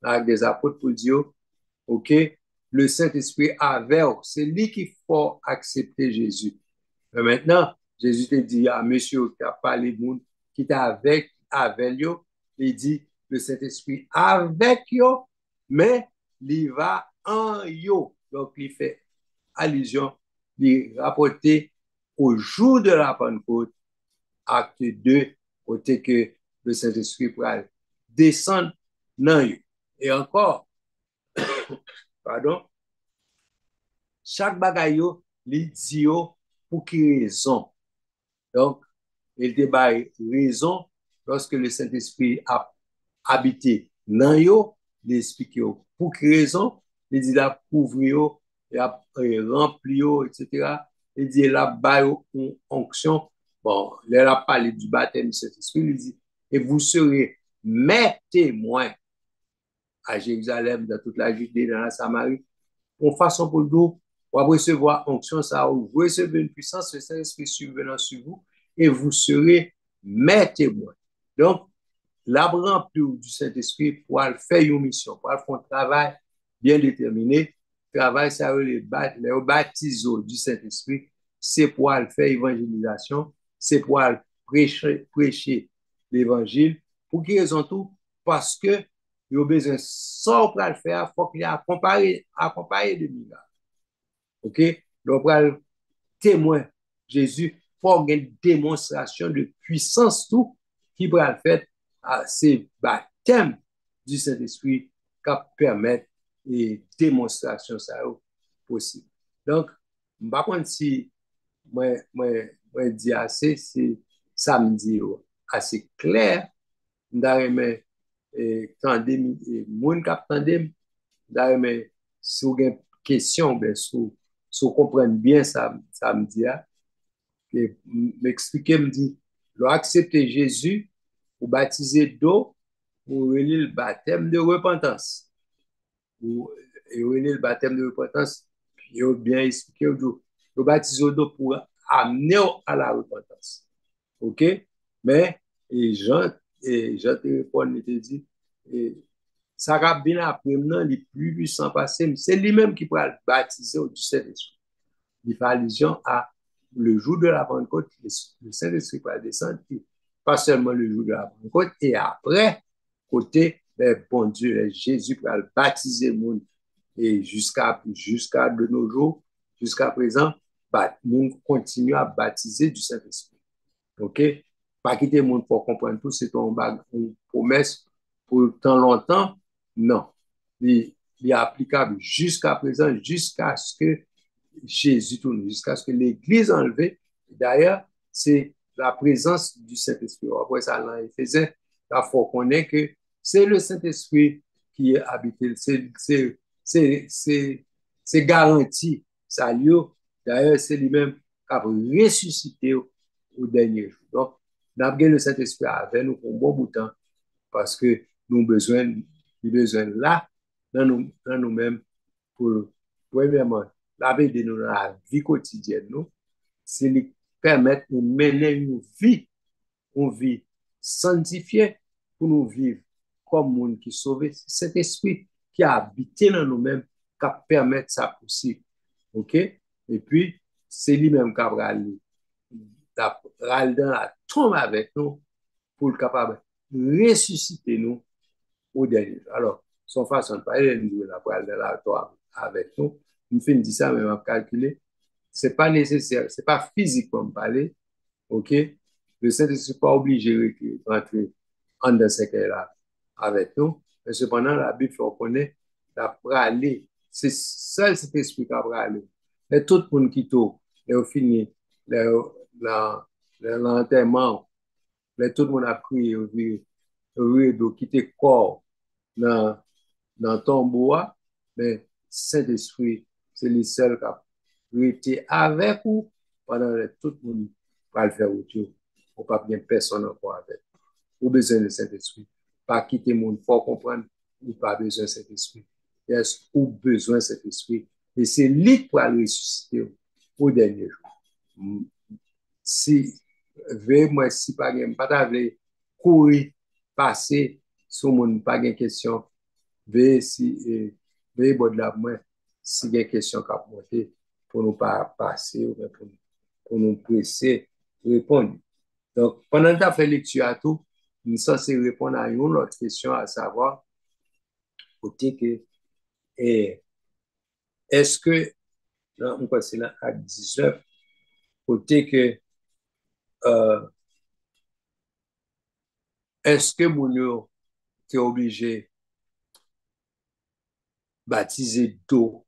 Speaker 2: avec des apôtres pour dire, OK? Le Saint-Esprit avec vous. C'est lui qu'il faut accepter Jésus. Mais maintenant, Jésus te dit à monsieur qui a parlé de monde, qui est avec lui, il dit le Saint-Esprit avec vous, mais il va en vous. Donc, il fait allusion, il rapporte au jour de la Pentecôte, acte 2, côté que le Saint-Esprit pourra descendre dans vous. Et encore, pardon, chaque bagaille, il dit pour quelle raison. Donc, il débat raison lorsque le Saint-Esprit a habité dans vous, il explique pour quelle raison, il dit la couvrir, il a rempli, etc. Il dit la baille une onction. Bon, il a parlé du baptême du Saint-Esprit, il dit, et vous serez mes témoins à Jérusalem, dans toute la Judée, dans la Samarie, en façon pour nous, pour recevoir onction, ça vous recevez une puissance, le Saint-Esprit survenant sur vous, et vous serez mes témoins. Donc, la remplie du Saint-Esprit pour faire une mission, pour faire un travail bien déterminé. Travail, ça le baptême du Saint-Esprit, c'est pour aller faire évangélisation, c'est pour aller prêcher l'évangile. Pour qui raison tout? Parce que il a besoin sans pour le faire, il faut qu'il accompagné de miracles. OK? Donc, pour le témoin Jésus, faut une démonstration de puissance tout qui va le faire à ces baptêmes du Saint-Esprit qui permettent et démonstration ça possible. Donc, par contre, si moi dis assez, c'est samedi assez clair, d'ailleurs, tandem, moun kap tandem, d'ailleurs, si vous avez une question, ben, si vous comprenez bien ça, ça me dit, m'expliquer, me dit, vous accepter Jésus, vous baptiser d'eau, vous relire le baptême de repentance. Vous relire le baptême de repentance, puis vous bien expliquer, vous baptiser d'eau pour amener à la repentance. OK? Mais, Jean te répond, il te dit, et, ça va bien après, maintenant, les plus puissants passés, c'est lui-même qui pourra le baptiser au Saint-Esprit. Il fait allusion à le jour de la Pentecôte, le Saint-Esprit va descendre, pas seulement le jour de la Pentecôte, et après, côté, bon Dieu, Jésus va le baptiser le monde, et jusqu'à de nos jours, jusqu'à présent, nous continuons à baptiser du Saint-Esprit. OK? Pas quitter le monde pour comprendre tout, c'est une promesse pour tant longtemps. Non. Il est applicable jusqu'à présent, jusqu'à ce que Jésus tourne, jusqu'à ce que l'Église enlevée. D'ailleurs, c'est la présence du Saint-Esprit. Après ça, dans Éphésiens, il faut connaître que c'est le Saint-Esprit qui est habité. C'est garanti. Ça lui, d'ailleurs, c'est lui-même qui a ressuscité au dernier jour. Donc, nous avons le Saint-Esprit avec nous pour un bon bout de temps parce que nous avons besoin là, dans nous-mêmes, pour, premièrement, laver de nous dans la vie quotidienne, nous, c'est lui permettre de nous mener une vie sanctifiée pour nous vivre comme monde qui sauvé. C'est cet esprit qui a habité dans nous-mêmes qui permet ça possible. OK? Et puis, c'est lui-même qui a râlé dans la tombe avec nous pour le capable de ressusciter nous au dernier. Alors, son façon de parler, nous la parole de la tombe avec nous. Nous finissons ça, mais on calculer. C'est pas nécessaire, c'est pas physique comme parler. OK? Le Saint-Esprit n'est pas obligé de rentrer en dans ce cas-là avec nous. Mais cependant, la Bible fait connaître la praler. C'est seul cet esprit qui a praler. Et tout le monde qui tourne, et au fini, l'enterrement, tout le monde a prié, au quitter le corps dans le tombeau, mais Saint-Esprit, c'est le seul qui a été avec vous pendant que tout le monde va le faire autour. Il ne pas bien personne encore avec. Ou besoin de Saint-Esprit. Pas quitter le monde, il faut comprendre, ou pas besoin de Saint-Esprit. Yes, ou besoin de Saint-Esprit. Et c'est lui qui va le ressusciter au dernier jour. Si, moi, si pas pas courir, passer, sur mon pas de question, si, bon de la moi, si il y a une question qui a monté, pour nous pas passer, ou pour nous presser, répondre. Donc, pendant que tu as fait lecture à tout, nous sommes censés répondre à une autre question, à savoir, côté que, est-ce que, là, on passe là à 19, côté que, est-ce que mon est obligé de baptiser d'eau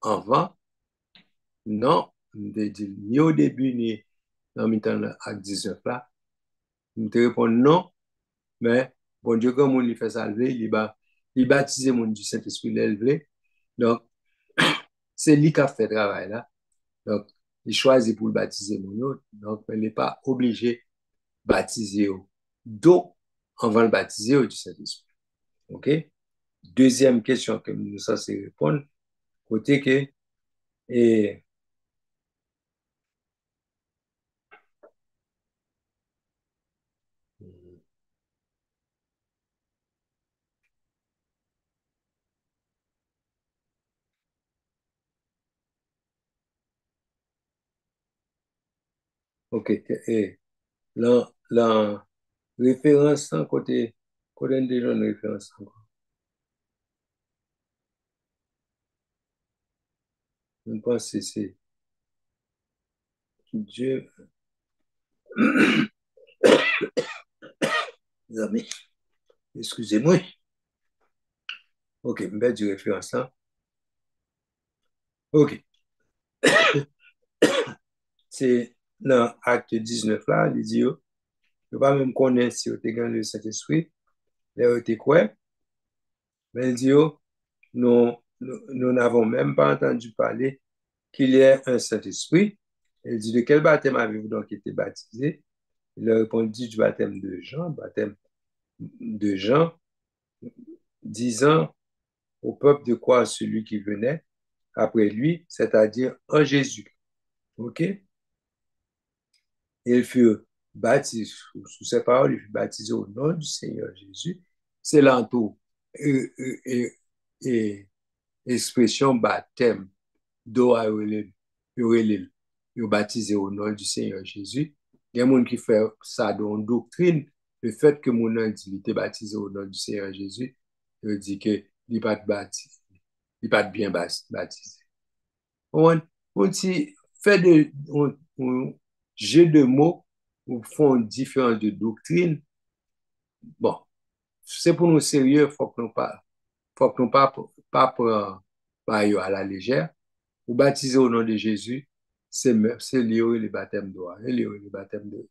Speaker 2: avant? Non, ni au début, ni dans le temps à 19 là. Je te réponds non, mais bon Dieu, comme on lui fait salver, il baptise mon du Saint-Esprit l'élevé. Donc, c'est lui qui a fait le travail là. Donc, il choisit pour le baptiser mon autre. Donc, il n'est pas obligé de baptiser d'eau avant de baptiser du Saint-Esprit. OK? Deuxième question que nous sommes censés répondre, côté que, et, Ok, la référence, côté déjà une référence. Je pense que c'est Dieu. Les amis, excusez-moi. Ok, je vais dire référence là. Ok, c'est dans acte 19 là, il dit, je ne vais pas même connaître si vous avez gagné le Saint-Esprit, là, vous avez quoi, mais il dit, nous n'avons même pas entendu parler qu'il y ait un Saint-Esprit. Il dit, de quel baptême avez-vous donc été baptisé? Il a répondu du baptême de Jean, disant au peuple de croire celui qui venait après lui, c'est-à-dire en Jésus. OK? Et il fut baptisé, sous ces paroles, il fut baptisé au nom du Seigneur Jésus. C'est l'entour et expression baptême d'eau à relève, baptisé au nom du Seigneur Jésus. Il y a des gens qui font ça dans une doctrine, le fait que mon nom dit baptisé au nom du Seigneur Jésus, il dit que il n'est pas baptisé, il n'est pas bien baptisé. On fait un jeu de mots ou font différentes de doctrines. Bon, c'est pour nous sérieux, faut que nous pas prendre à la légère. Ou baptiser au nom de Jésus, c'est lié le baptême d'eau, lié le baptême de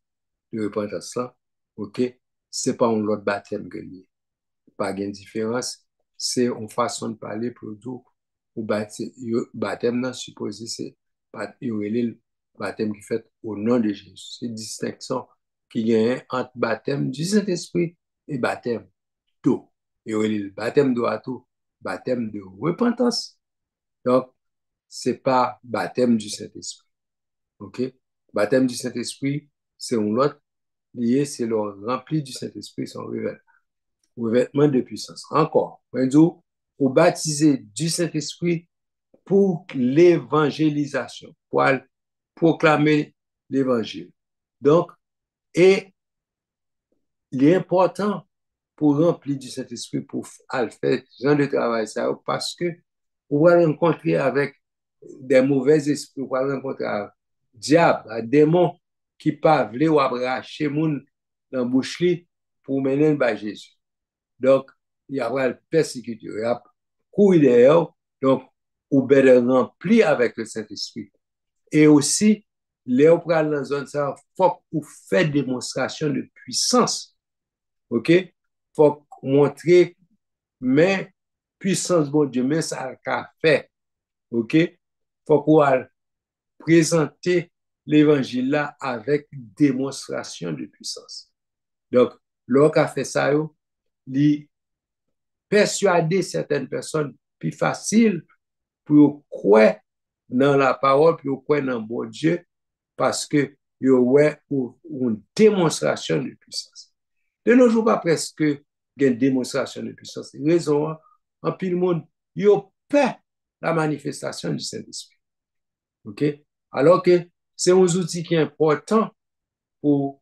Speaker 2: repentance là. OK? C'est pas un autre baptême que lié. Pas de différence. C'est une façon de parler pour tout. Ou baptême là, supposé, c'est le baptême qui fait au nom de Jésus. C'est une distinction qui y a entre baptême du Saint-Esprit et baptême d'eau. Et le baptême d'eau à tout, baptême de repentance. Donc, c'est pas baptême du Saint-Esprit. OK? Baptême du Saint-Esprit, c'est un autre lié, c'est le rempli du Saint-Esprit, son revêtement de puissance. Encore, ou baptisé du Saint-Esprit pour l'évangélisation, pour proclamer l'évangile. Donc, et il est important pour remplir du Saint-Esprit, pour faire ce genre de travail, ça, parce que on va rencontrer avec des mauvais esprits, on va rencontrer un diable, un démon qui parle ou arracher moun dans la bouche pour mener à Jésus. Donc, il y aura le persécuteur, il y a courir derrière, donc, ou bien remplir avec le Saint-Esprit. Et aussi, les dans la zone, ça, faut qu'on fait démonstration de puissance. OK? Faut montrer, mais puissance, bon Dieu, mais ça a fait. OK? Faut qu'on présenter l'évangile là avec démonstration de puissance. Donc, lorsqu'on a fait ça, il persuader certaines personnes plus facile pour croire dans la parole, pour croire dans bon Dieu, parce que il y a une démonstration de puissance. De nos jours, pas presque une démonstration de puissance. Raison, en pile monde, il y a peur la manifestation du Saint-Esprit. OK? Alors que c'est un outil qui est important pour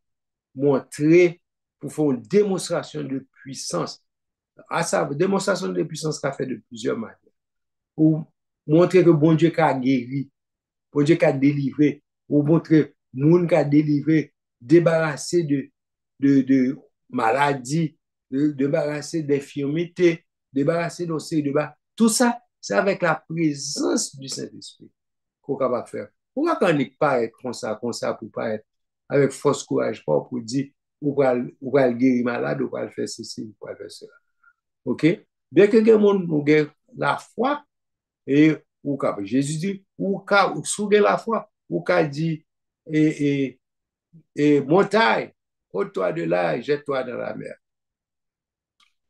Speaker 2: montrer, pour faire une démonstration de puissance. À sa démonstration de puissance qu'a fait de plusieurs manières. Pour montrer que bon Dieu a guéri, bon Dieu a délivré, pour montrer monde qui a délivré, débarrassé de maladies, débarrassé d'infirmités, débarrassé de bas. Tout ça, c'est avec la présence du Saint-Esprit qu'on est capable de faire. Pourquoi qu'on n'est pas être comme ça, pour pas être avec force courage, pas pour dire, ou va guérir malade, ou va faire ceci, ou va faire cela. OK? Bien que les gens nous la foi, et ou Jésus dit, ou sous la foi, ou dit, et montagne, ôte-toi de là, jette-toi dans la mer.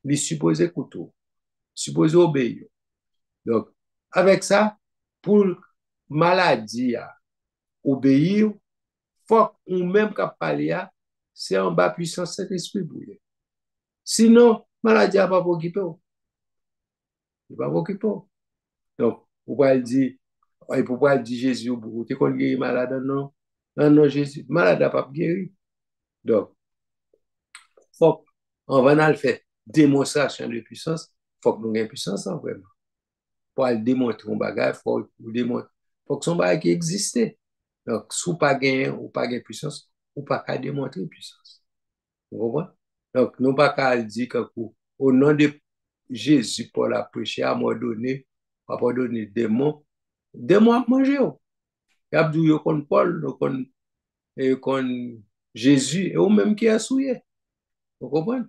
Speaker 2: Il est supposé couteau, supposé obéir. Donc, avec ça, pour maladie, obéir, faut ou même qu'à parler, c'est en bas puissance cet esprit pour lui. Sinon, maladie n'a pas occupé. Il va pas occupé. Donc, pourquoi il dit Jésus, vous êtes qu'on guérit malade, non? Dans le nom de Jésus, malade n'a pas guéri. Donc, faut, on va faire démonstration de puissance, faut que nous ayons puissance en vraiment. Pour aller démontrer un bagage, faut que son bagage existe. Donc, si vous pas gagné ou pas gagné puissance, ou pas qu'à démontrer puissance. Vous comprenez? Donc, nous pas qu'à dire que au nom de Jésus, pour la prêcher, à m'a donné, à donner des mots à manger. Il y a des gens qui Paul, qu'on Jésus, et ou même qui a souillé. Vous comprenez?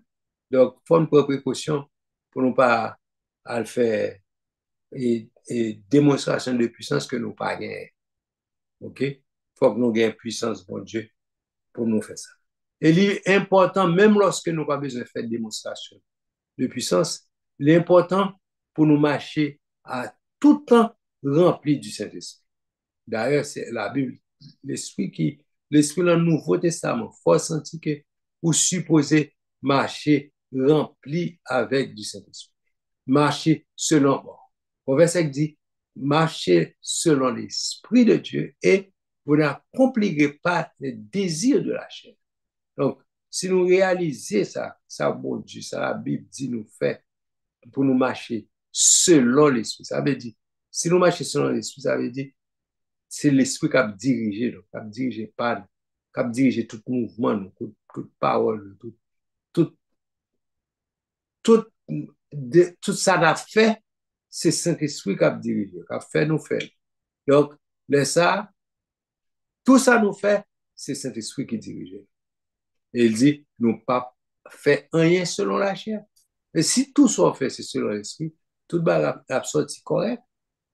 Speaker 2: Donc, il faut une précaution pour ne pas à le faire et démonstration de puissance que nous pas gagné. OK? Il faut que nous gagnions puissance, bon Dieu, pour nous faire ça. Et il est important, même lorsque nous n'avons pas besoin de faire démonstration de puissance, l'important pour nous marcher à tout temps rempli du Saint-Esprit. D'ailleurs, c'est la Bible, l'Esprit dans le Nouveau Testament, il faut sentir que vous supposez marcher rempli avec du Saint-Esprit. Marcher selon moi. Le verset dit, marchez selon l'Esprit de Dieu et vous n'accomplirez pas les désirs de la chair. Donc, si nous réalisons ça, bon Dieu, ça la Bible dit nous fait pour nous marcher selon l'Esprit. Ça veut dire, si nous marchons selon l'Esprit, ça veut dire, c'est l'Esprit qui a dirigé, qui a dirigé pas, qui a dirigé tout mouvement, toute parole, tout, tout, tout ça n'a fait, c'est Saint-Esprit qui a dirigé, qui a fait nous faire. Donc, tout ça nous fait, c'est Saint-Esprit qui dirige. Et il dit, nous pas fait rien selon la chair. Et si tout soit fait, c'est selon l'esprit, tout va sortir correct.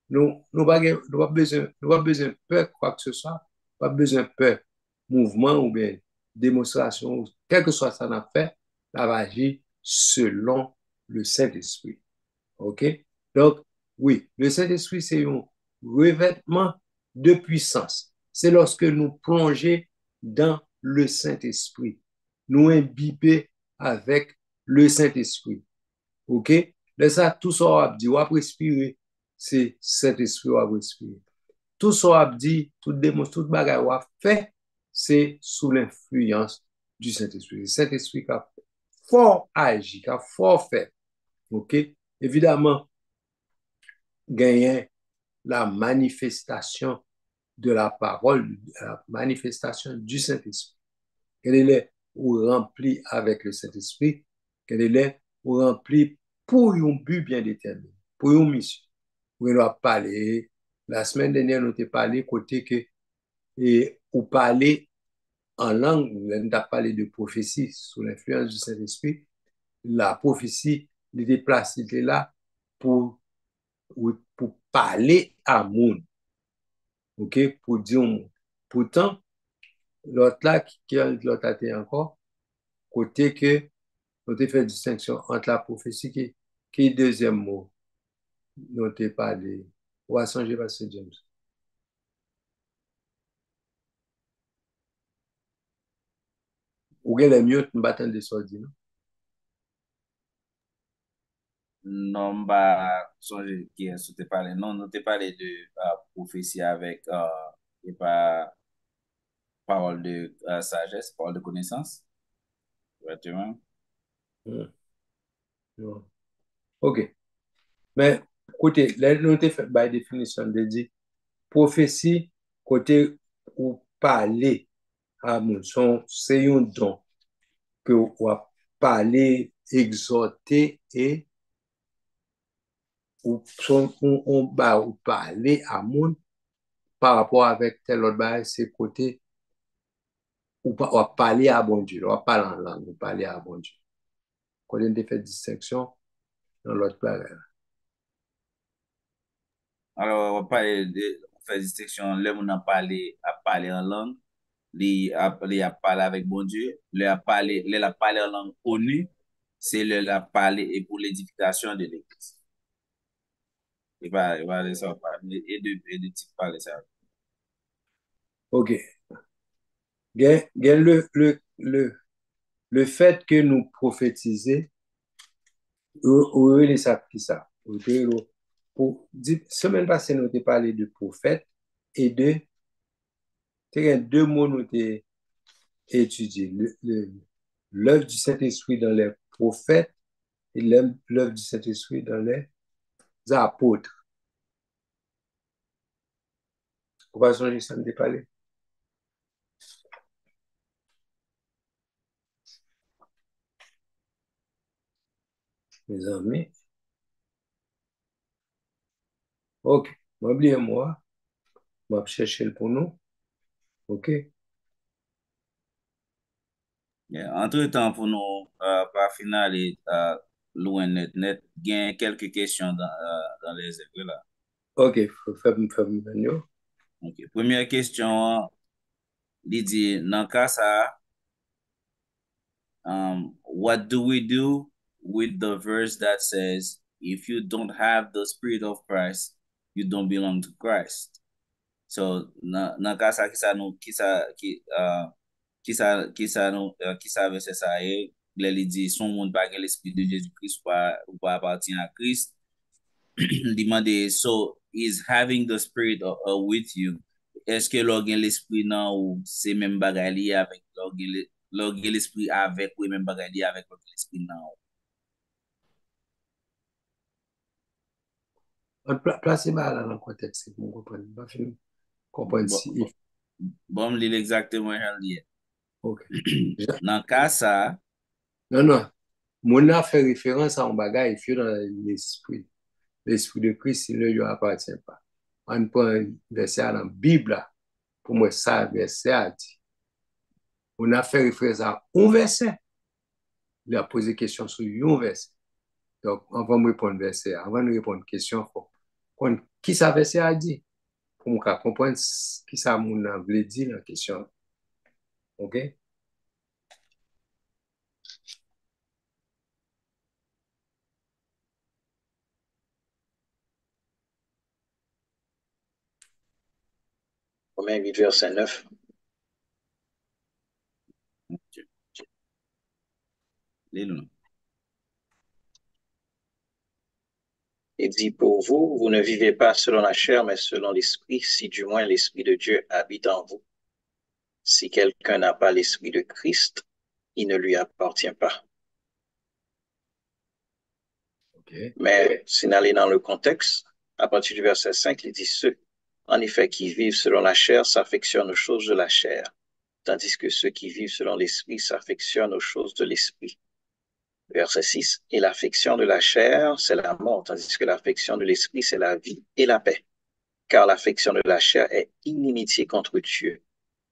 Speaker 2: Nous pas besoin de peur quoi que ce soit, pas besoin de peur mouvement ou bien démonstration, quel que soit ça n'a fait, ça va agir selon le Saint-Esprit. OK? Donc, oui, le Saint-Esprit, c'est un revêtement de puissance. C'est lorsque nous plongeons dans le Saint-Esprit. Nous imbiber avec le Saint-Esprit. OK? Là, ça, tout ça, on a dit, on va respirer, c'est Saint-Esprit, on va respirer. Tout ça, on a dit, tout bagage, on a fait, c'est sous l'influence du Saint-Esprit. Le Saint-Esprit qui a fort agi, qui a fort fait. OK? Évidemment, gagner la manifestation de la parole, la manifestation du Saint-Esprit. Qu'elle est ou remplie avec le Saint-Esprit, qu'elle est ou remplie pour un but bien déterminé, pour une mission. Vous nous parler, la semaine dernière, nous avons parlé côté que, et, ou parler en langue, nous avons parlé de prophétie sous l'influence du Saint-Esprit. La prophétie, il était placé, il était là pour parler à monde. OK? Pour dire au monde. Pourtant, l'autre là, l'autre a été encore, côté que nous avons fait distinction entre la prophétie qui est le deuxième mot. Nous avons parlé. Ou à songer, Pasteur James. Ou est mieux nous battons de sordi, non?
Speaker 1: Non, bah, songe qui est te parler. Non, nous te parler de prophétie avec et pas parole de sagesse, parole de connaissance. Exactement.
Speaker 2: Hmm. Non. OK. Mais, côté, là, nous avons fait by définition de dire, prophétie, côté ou parler à mon son, c'est un don que ou parler, exhorter et ou son ou parler à mon par rapport avec tel autre bail, c'est côté ou parler à bon Dieu, ou parler en langue, ou parler à bon Dieu. Quand on fait distinction dans l'autre bail.
Speaker 1: Alors, on fait distinction, là, on a parlé à parler en langue, il a parlé avec bon Dieu, il a parlé en langue connue, c'est il a parlé et pour l'édification de l'Église. Il va aller ça, et de type parler ça.
Speaker 2: OK. Le fait que nous prophétiser, ou les ça qui ça. Semaine passée, nous avons parlé de prophète et de y deux mots nous t'ai étudié. L'œuvre du Saint-Esprit dans les prophètes et l'œuvre du Saint-Esprit dans les apôtres. Vous pas songer ça me parler? Mes amis. Ok. M'oubliez moi. Je vais chercher pour nous. Ok.
Speaker 1: Entre-temps, pour nous, pas finaler loin net, il y a quelques questions dans les œuvres là.
Speaker 2: Ok. Faut venir.
Speaker 1: Ok. Première question, il dit, dans cas ça, what do we do with the verse that says, if you don't have the Spirit of Christ, you don't belong to Christ? So, nan ka sa ki sa nou, ki sa verse sa e, le li di, son moun pa gen l'esprit de Jésus-Christ ou pa appartient à Christ. Li mande, so, is having the Spirit with you, eske lò gen l'esprit nan ou se men bagay li avek, lò gen l'esprit avek ou men bagay li avek lò gen l'esprit nan ou?
Speaker 2: Placez-moi là dans le contexte pour comprendre. Pas film. Comprendre
Speaker 1: Bon,
Speaker 2: si.
Speaker 1: bon li exactement jan li.
Speaker 2: Ok.
Speaker 1: Nan ka sa,
Speaker 2: Non, non. Mon a fait référence à un bagage, il fait dans l'esprit. L'esprit de Christ, il ne lui appartient pas. On prend un verset dans la Bible, là. Pour moi, ça, verset a dit. On a fait référence à un verset. Il a posé question sur un verset. Donc, avant de répondre verset, avant de répondre question, il faut comprendre qui ça verset a dit. Pour moi comprendre qui ça mon a voulu dire dans la question. OK?
Speaker 3: Romains 8, verset 9. Il dit, pour vous, vous ne vivez pas selon la chair, mais selon l'esprit, si du moins l'esprit de Dieu habite en vous. Si quelqu'un n'a pas l'esprit de Christ, il ne lui appartient pas.
Speaker 2: OK.
Speaker 3: Mais si n'aller dans le contexte, à partir du verset 5, il dit, ceux, en effet, qui vivent selon la chair s'affectionnent aux choses de la chair, tandis que ceux qui vivent selon l'esprit s'affectionnent aux choses de l'esprit. Verset 6, et l'affection de la chair, c'est la mort, tandis que l'affection de l'esprit, c'est la vie et la paix. Car l'affection de la chair est inimitié contre Dieu,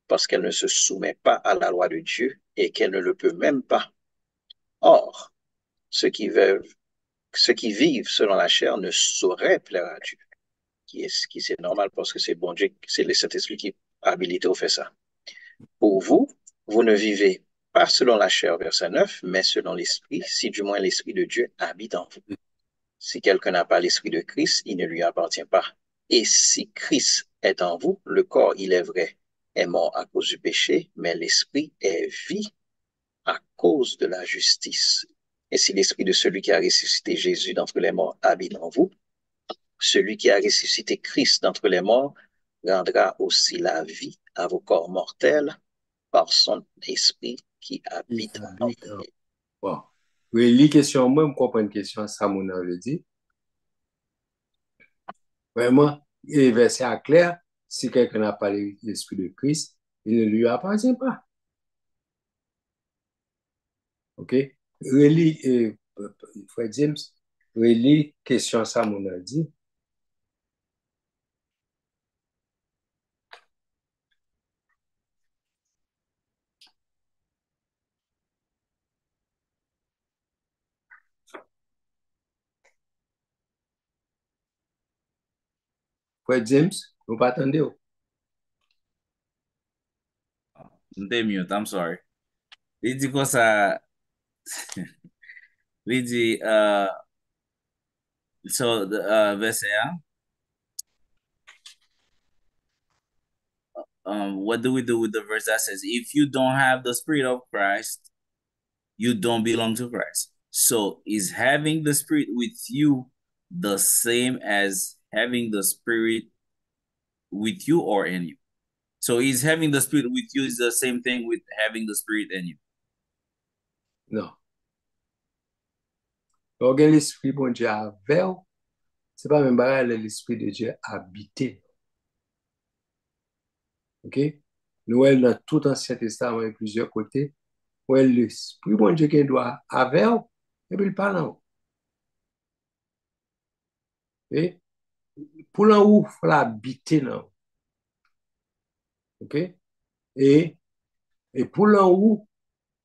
Speaker 3: parce qu'elle ne se soumet pas à la loi de Dieu et qu'elle ne le peut même pas. Or, ceux qui vivent selon la chair ne sauraient plaire à Dieu, qui c'est normal parce que c'est bon Dieu, c'est le Saint-Esprit qui a habilité au fait ça. Pour vous, vous ne vivez pas selon la chair, verset 9, mais selon l'esprit, si du moins l'esprit de Dieu habite en vous. Si quelqu'un n'a pas l'esprit de Christ, il ne lui appartient pas. Et si Christ est en vous, le corps, il est vrai, est mort à cause du péché, mais l'esprit est vie à cause de la justice. Et si l'esprit de celui qui a ressuscité Jésus d'entre les morts habite en vous, celui qui a ressuscité Christ d'entre les morts rendra aussi la vie à vos corps mortels par son esprit qui habite en vous.
Speaker 2: Bon. Oui, les questions, moi, je comprends une question, ça, mon avait dit. Vraiment, et verset à clair, si quelqu'un n'a pas l'esprit de Christ, il ne lui appartient pas. OK? Relis, Frère James, relis question, ça, mon a dit. Frère James, vous pas attendre.
Speaker 1: Nte mute, I'm sorry. Li di kon sa, li di, so, verse what do we do with the verse that says, if you don't have the Spirit of Christ, you don't belong to Christ? So, is having the Spirit with you the same as having the Spirit with you or in you? So is having the Spirit with you is the same thing with having the Spirit in you?
Speaker 2: Non. Lò gen l'esprit bon Dieu avec, c'est pas même bagay l'esprit de Dieu habité. OK? Nous, dans tout Ancien Testament, et plusieurs côtés, où l'esprit bon Dieu qui doit avec, et puis il parle en haut. OK? Pour l'en haut, il faut l'habiter là. OK? Et pour l'en haut,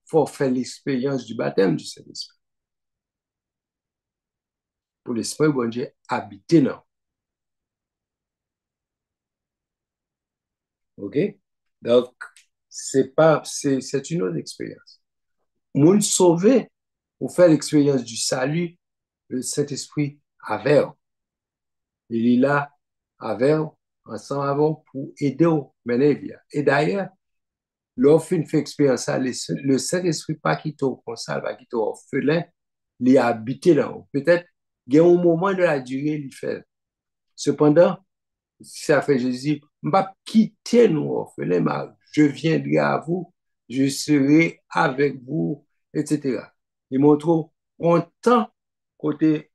Speaker 2: il faut faire l'expérience du baptême du Saint-Esprit. Pour l'esprit bon Dieu habiter là. OK? Donc, c'est une autre expérience. Moun sauvé, pour faire l'expérience du salut, le Saint-Esprit avec. Il est là avec, ensemble avec, pour aider au mener. Et d'ailleurs, lorsqu'on fait expérience ça, le Saint-Esprit pas quitter au consal, pas quitter au orphelin, il est habité là. Peut-être, il y a un moment de la durée, il fait. Cependant, ça fait Jésus, je ne vais pas quitter nous orphelins, mais je viendrai à vous, je serai avec vous, etc. Il montre un temps côté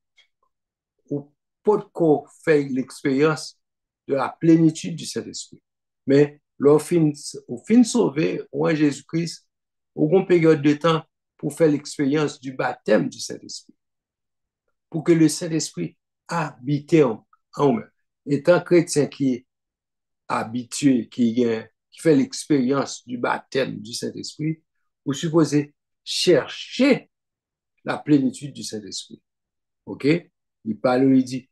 Speaker 2: où pas qu'on fait l'expérience de la plénitude du Saint-Esprit. Mais au fin sauvé, en Jésus-Christ, au une période de temps pour faire l'expérience du baptême du Saint-Esprit. Pour que le Saint-Esprit habite en nous. Étant chrétien qui est habitué, qui fait l'expérience du baptême du Saint-Esprit, vous supposez chercher la plénitude du Saint-Esprit. OK? Il parle, il dit,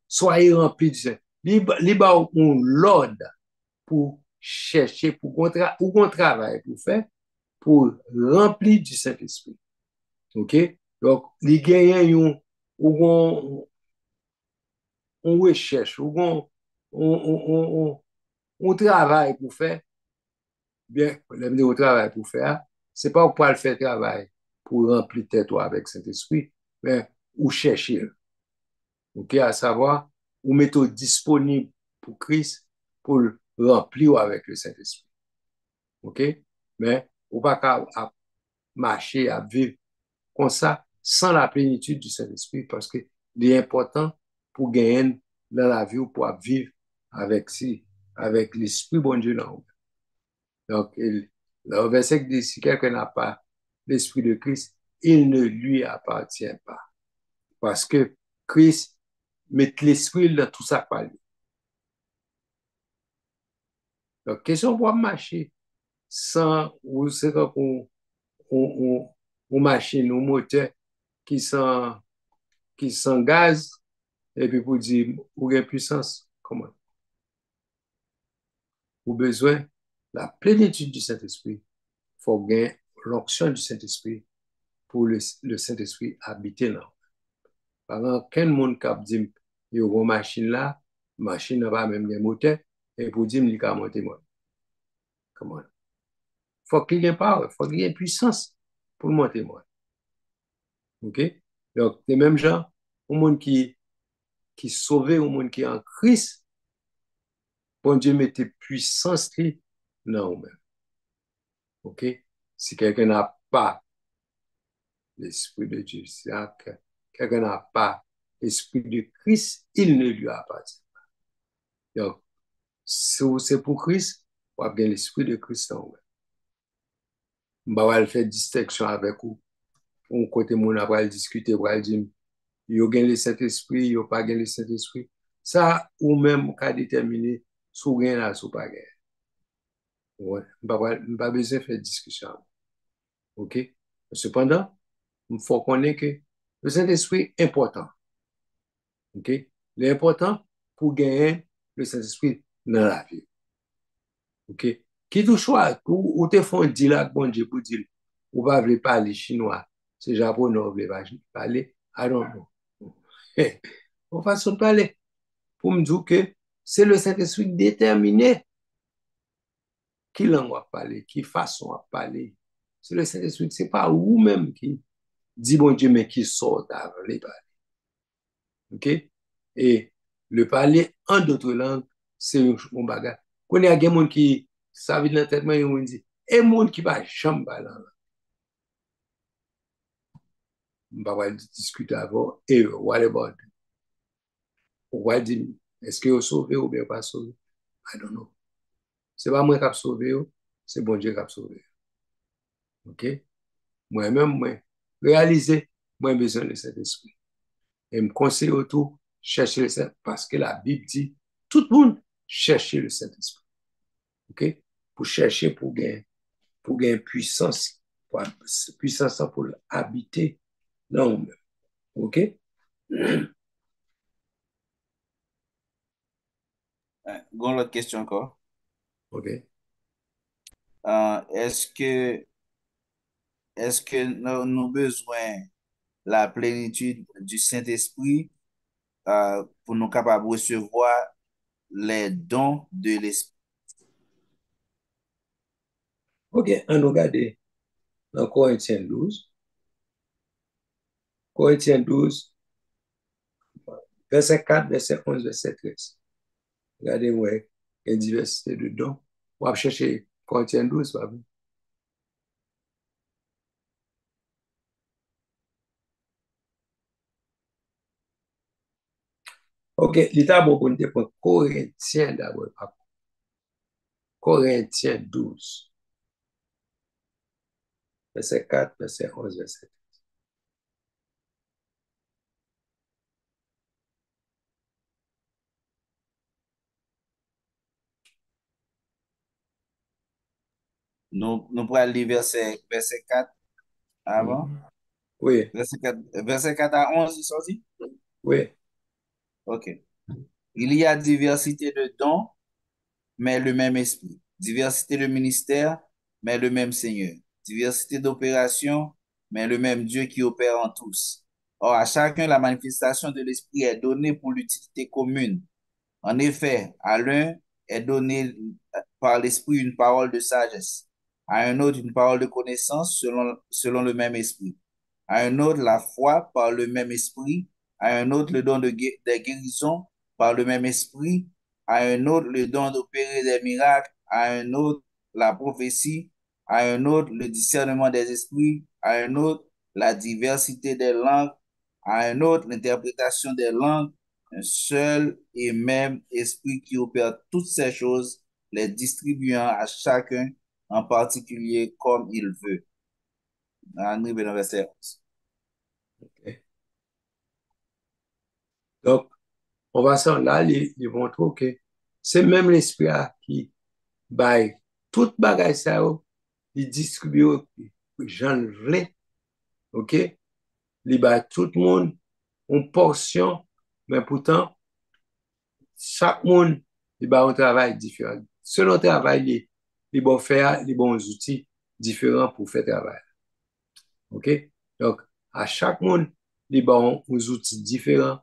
Speaker 2: soyez remplis du Saint-Esprit. Il a un l'ordre pour chercher, pour qu'on travaille, pour faire, pour remplir du Saint-Esprit. OK? Donc, il gagne une recherche, on travaille pour faire, bien, au travail pour faire, c'est pas pour le faire travail pour remplir tête avec Saint-Esprit, mais ou chercher. OK, à savoir, ou mettre disponible pour Christ pour le remplir avec le Saint-Esprit. OK? Mais ou pas qu'à marcher, à vivre comme ça, sans la plénitude du Saint-Esprit, parce que c'est important pour gagner dans la vie ou pour vivre avec l'Esprit bon Dieu là. Donc, le verset dit, si quelqu'un n'a pas l'Esprit de Christ, il ne lui appartient pas. Parce que Christ met l'Esprit dans tout ça par lui. Donc, question pour marcher sans, ou c'est comme une machine, un moteur qui sans gaz, et puis pour dire, ou une puissance, comment? Ou besoin la plénitude du Saint-Esprit, il faut gagner l'onction du Saint-Esprit pour le Saint-Esprit habiter là. Par exemple, quel monde qui dit, il y a une machine n'a pas même des moteurs, et pour dire, il a monté moi. Comment? Il faut qu'il y ait power, il faut qu'il y ait puissance pour monter moi. OK? Donc, les mêmes gens, au monde qui sauvé, au monde qui est en Christ, bon Dieu mette puissance non même. OK? Si quelqu'un n'a pas l'Esprit de Dieu, si quelqu'un n'a pas l'Esprit de Christ, il ne lui appartient pas. Donc, si c'est pour Christ, on va bien l'Esprit de Christ en vous. On va faire distinction avec vous. On côté mon va discuter, on va dire, il y a le Saint-Esprit, il n'y a pas le Saint-Esprit. Ça, ou même, qu'à déterminer, sous rien là, sous pas gain. Ouais, on pas besoin de faire discussion. OK? Cependant, il faut connaître que le Saint-Esprit est important. OK? L'important pour gagner le Saint-Esprit dans la vie. OK? Qui tout choix, ou te font dire là, bon Dieu, pour dire, ou pas voulez parler chinois, c'est japonais, ou voulez pas parler, I don't know. On façon de parler. Pour me dire que c'est le Saint-Esprit déterminé qui langue va parler, qui façon à parler. C'est le Saint-Esprit, c'est pas vous-même qui dit bon Dieu, mais qui sort d'aller parler. OK? Et le parler en d'autres langues, c'est un bagage Qu'on y a des gens qui savent dans la tête, moi, ils disent, et monde qui va jamais là. On va discuter avant, et what about? On va dire, est-ce que vous sauvé ou bien pas sauvé? I don't know. C'est pas moi qui a sauvé, c'est bon Dieu qui a sauvé. OK? Moi-même, moi, réaliser, moi, j'ai besoin de cet esprit. Et me conseille autour, chercher le Saint, parce que la Bible dit, tout le monde cherche le Saint-Esprit. OK? Pour chercher, pour gagner puissance, puissance pour habiter dans nous. OK?
Speaker 1: Gon l'autre question encore.
Speaker 2: OK?
Speaker 1: Est-ce que nous avons besoin la plénitude du Saint-Esprit pour nous capables de recevoir les dons de l'Esprit?
Speaker 2: OK, on regarde dans Corinthiens 12. Corinthiens 12, verset 4, verset 11, verset 13. Regardez, ouais, il y a une diversité de dons. On va chercher Corinthiens 12, pas vrai? OK, l'état bon pour nous pour Corinthiens d'abord. Corinthiens 12, verset 4, verset 11, verset 13.
Speaker 1: Nous pourrons lire verset 4 avant.
Speaker 2: Oui,
Speaker 1: Verset 4 à 11, il sorti?
Speaker 2: oui.
Speaker 1: OK. Il y a diversité de dons, mais le même esprit. Diversité de ministères, mais le même Seigneur. Diversité d'opérations, mais le même Dieu qui opère en tous. Or, à chacun, la manifestation de l'esprit est donnée pour l'utilité commune. En effet, à l'un est donné par l'esprit une parole de sagesse, à un autre une parole de connaissance selon le même esprit, à un autre la foi par le même esprit, à un autre le don des guérisons par le même esprit, à un autre le don d'opérer des miracles, à un autre la prophétie, à un autre le discernement des esprits, à un autre la diversité des langues, à un autre l'interprétation des langues, un seul et même esprit qui opère toutes ces choses, les distribuant à chacun en particulier comme il veut. Arrivé dans verset 11.
Speaker 2: Okay. Donc, on va s'en là, ils vont trouver que c'est même l'esprit qui baille tout bagage ça, il distribue j'en veux, OK? Il baille tout le monde une portion, mais pourtant, chaque monde, il a un travail différent. Selon le travail, il va faire les bons outils différents pour faire le travail. OK? Donc, à chaque monde, il a un outils différents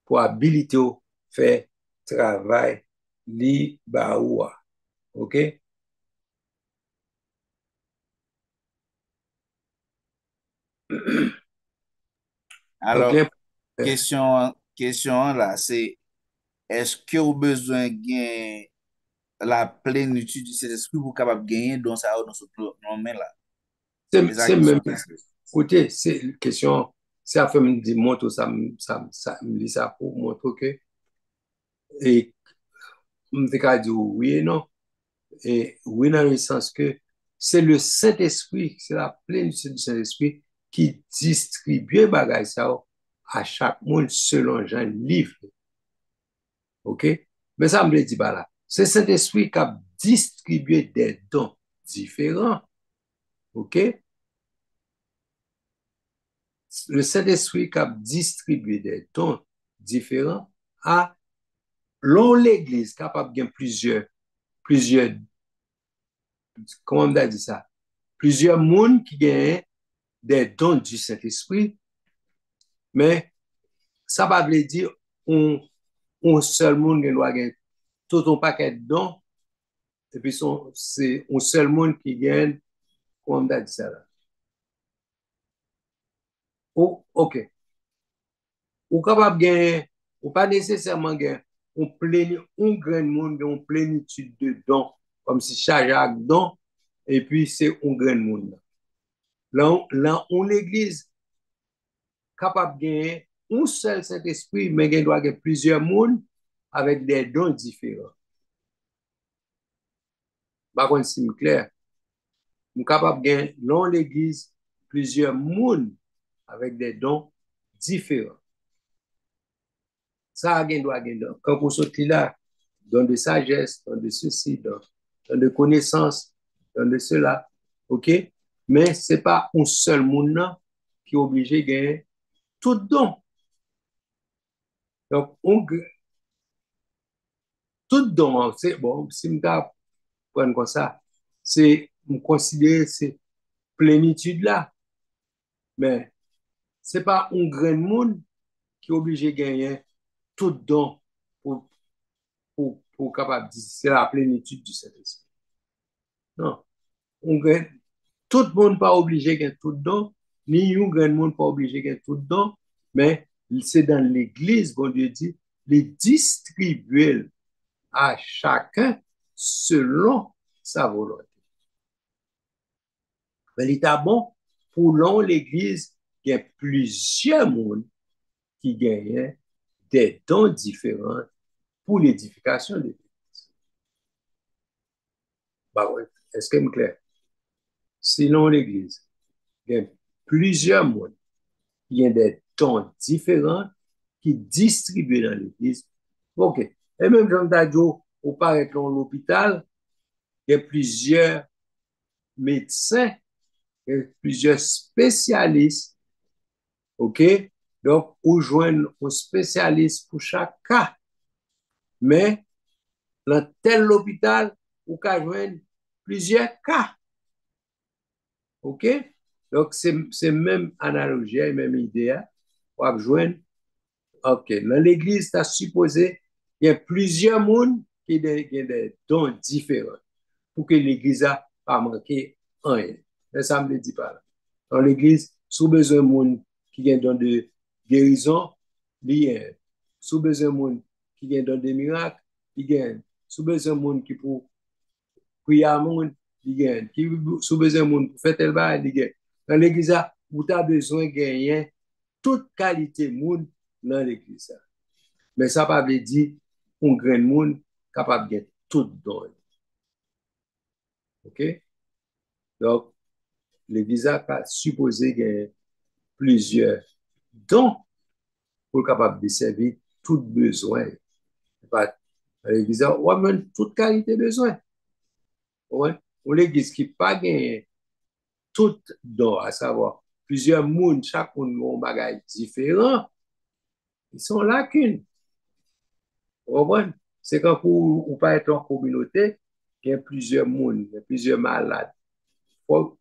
Speaker 2: pour habiliter à faire travail li ba ou. OK? Donc,
Speaker 1: Alors, question là, c'est est-ce que vous avez besoin de la plénitude du Saint-Esprit pour capable de gagner dans ça dans ce moment là? C'est ça la
Speaker 2: c'est même
Speaker 1: question que c'est.
Speaker 2: côté, c'est une question, ça fait me dire, montre ça me dit ça pour montrer que, et, me fait dire oui et non. Et oui, dans le sens que c'est le Saint-Esprit, c'est la plénitude du Saint-Esprit qui distribue bagay ça à chaque monde selon Jean livre. OK? Mais ça me dit pas là. C'est Saint-Esprit qui a distribué des dons différents. OK? Le Saint-Esprit qui a distribué des dons différents à l'Église capable de plusieurs, comment on a dit ça? Plusieurs mondes qui gagnent des dons du Saint-Esprit, mais ça va veut dire un seul monde qui doit gagner tout un paquet de dons, et puis c'est un seul monde qui gagne, comment on a dit ça là? OK. Ou capable gagner, ou pas nécessairement gagner on grand monde, on plénitude de dons, comme si chaque don, et puis c'est un grand monde. Là, on l'église capable de gagner un seul Saint-Esprit, mais il doit avoir plusieurs mondes avec des dons différents. Par contre, c'est clair. Nous sommes capables de gagner dans l'église plusieurs mondes avec des dons différents. Ça, doit gagner. Quand vous sortez là, don de sagesse, don de ceci, don de connaissance, don de cela. OK? Mais ce n'est pas un seul monde qui est obligé de gagner tout don. Donc, tout don, c'est bon, si je prends comme ça, c'est considérer cette plénitude-là. Mais ce n'est pas un grand monde qui est obligé de gagner tout don pour capable de dire c'est la plénitude du Saint-Esprit. Non. Tout le monde n'est pas obligé de gagner tout don, ni un grand monde n'est pas obligé de gagner tout don, mais c'est dans l'Église, bon Dieu dit, les distribuer à chacun selon sa volonté. Mais il est bon pour l'Église, il y a plusieurs mondes qui gagnent des dons différents pour l'édification de l'Église. Bah ouais, est-ce que c'est clair? Selon l'Église, il y a plusieurs mondes qui ont des dons différents qui distribuent dans l'Église. OK. Et même Jean Dadjo, au paraît dans l'hôpital, il y a plusieurs médecins, il y a plusieurs spécialistes. OK? Donc, on joint un spécialiste pour chaque cas. Mais, dans tel hôpital, on peut joindre plusieurs cas. OK? Donc, c'est même analogie, même idée. On va joindre. OK. Dans l'église, tu as supposé il y a plusieurs mondes qui ont des dons différents pour que l'église n'a pas manqué rien. Mais ça ne me le dit pas là. Dans l'église, sous besoin de monde qui a un don de guérison, il y a. Sous besoin de monde qui a un don de miracle, il y a. Sous besoin de monde qui pour prier à monde, il y a. Sous besoin de monde pour faire tel bail, il y a. Dans l'église, vous avez besoin de gagner toute qualité de monde dans l'église. Mais ça ne veut pas dire un grand monde capable de gagner tout don. OK? Donc, l'église a supposé gagner plusieurs dons pour être capable de servir tout besoin. L'église a même toute qualité de besoin. Ouais? Ou l'église qui n'a pas gagné tout don, à savoir plusieurs mondes, chaque monde a un bagage différent, ils sont lacunes. C'est quand vous ne pas être en communauté, il y a plusieurs mondes, il y a plusieurs malades. Vous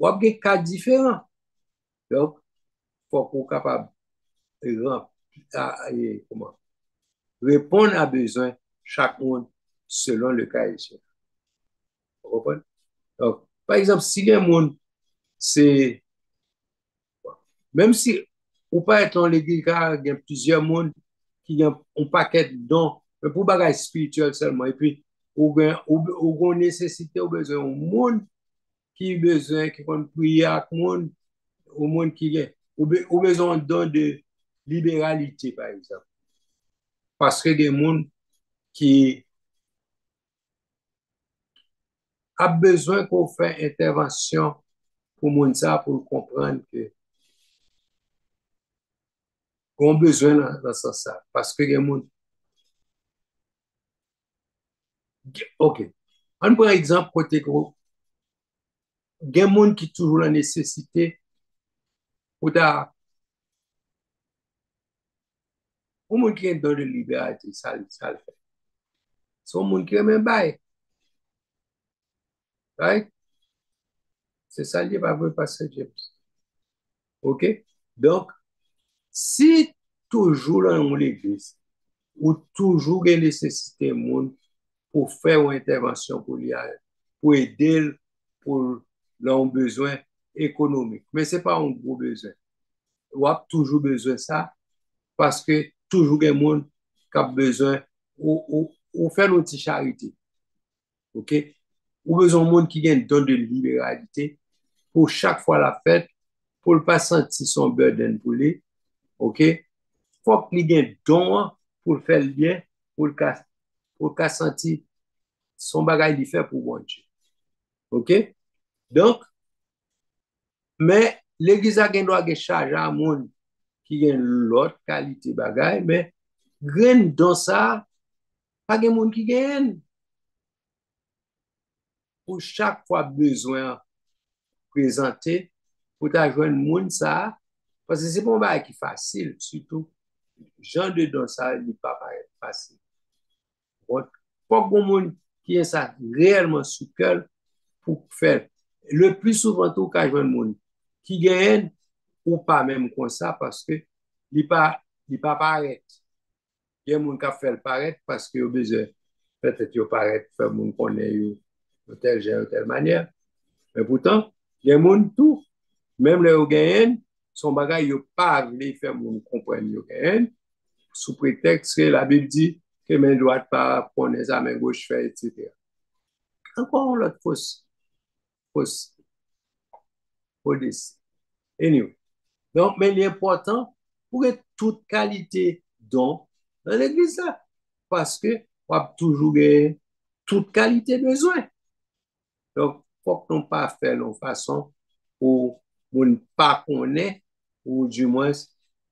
Speaker 2: avez des cas différents. Donc, il faut qu'on soit capable de répondre à besoin chaque monde selon le cas échéant. Vous comprenez? Donc, par exemple, si il y a un monde, c'est. Même si ou pas être dans l'église, il y a plusieurs mondes qui ont un paquet de dons, mais pour bagage spirituel seulement. Et puis, ou a nécessité, ou besoin d'un monde qui a besoin, qui peut prier avec le monde, au monde qui est, ou besoin d'un don de libéralité, par exemple. Parce que des mondes qui a besoin qu'on fasse intervention pour monde ça, pour comprendre que qu'on a besoin dans ce sens. Parce que des mondes. OK. On prend exemple côté gros. Il y a des gens qui toujours la nécessité pour ta. Pour monde qui est dans la liberté, ça le fait. C'est un monde qui est même bail. Right? C'est ça qui va vous passer, James. OK? Donc, si toujours dans l'église, ou toujours il y a nécessité monde pour faire une intervention pour aider pour leurs besoins économiques. Mais ce n'est pas un gros besoin. On a toujours besoin de ça parce que toujours il y a des gens qui ont besoin ou fait une petite charité. OK? Ou besoin de monde qui a un don de libéralité pour chaque fois la fête, pour ne pas sentir son burden pour lui. OK? Faut qu'il ait un don pour faire le bien, pour le sentir son bagage il fait pour bon Dieu. OK? Donc, mais l'église a doit charge à monde qui a l'autre qualité bagage, mais grain dans ça, pas de monde qui gagne. Pour chaque fois besoin présenté, pour ta joindre monde ça, parce que c'est pas un bagage qui est facile, surtout, genre de dans ça, il n'est pas facile. Bon, pas de monde qui est ça réellement sous cœur pour faire. Le plus souvent, tout cas, joindre monde qui gagne ou pas même comme ça, parce que il pas paraître. Il y a des gens qui fait paraître parce qu'ils ont besoin, peut-être qu'ils paraître, faire mon connaît de telle, de telle manière. Mais pourtant, il y a des gens tout, même les Ougayens, son bagage, ils pas voulu faire mon comprendre les Ougayens, sous prétexte que la Bible dit que main droite pas prendre ça, main gauche fait, etc. Encore l'autre fausse, fausse. Anyway. Donc, mais l'important, pour être toute qualité don dans l'église là, parce que on a toujours toute qualité besoin. Donc, faut qu'on pas faire de façon pour ne pas connaître, ou du moins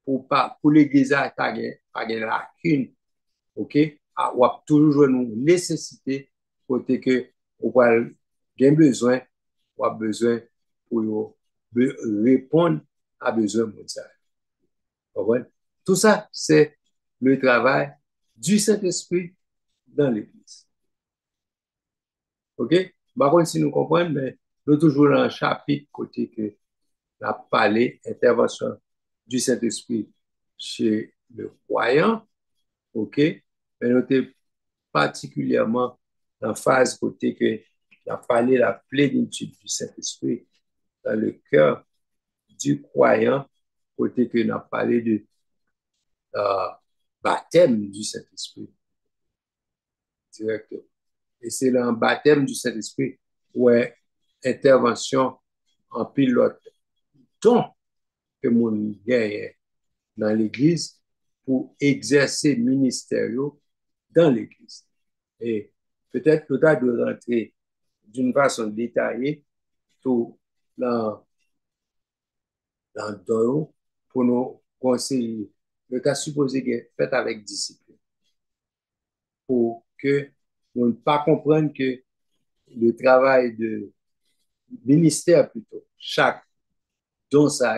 Speaker 2: pour pas pour l'église à pas lacune, OK? On a toujours une nécessité côté que on va bien besoin, on a besoin pour répondre à besoin de ça. Tout ça, c'est le travail du Saint-Esprit dans l'Église. OK? Par contre, si nous comprenons, mais nous toujours dans un chapitre côté que la parlé intervention du Saint-Esprit chez le croyant. OK? Mais nous sommes particulièrement dans la phase côté que la parlé la plénitude du Saint-Esprit dans le cœur du croyant, côté que nous avons parlé de baptême du Saint-Esprit directement. Et c'est le baptême du Saint-Esprit où est intervention en pilote don que mon gagne dans l'Église pour exercer ministère dans l'Église. Et peut-être que tu dois rentrer d'une façon détaillée tout dans le don pour nous conseiller. Le cas supposé que fait avec discipline pour que on ne pas comprendre que le travail de ministère plutôt, chaque don ça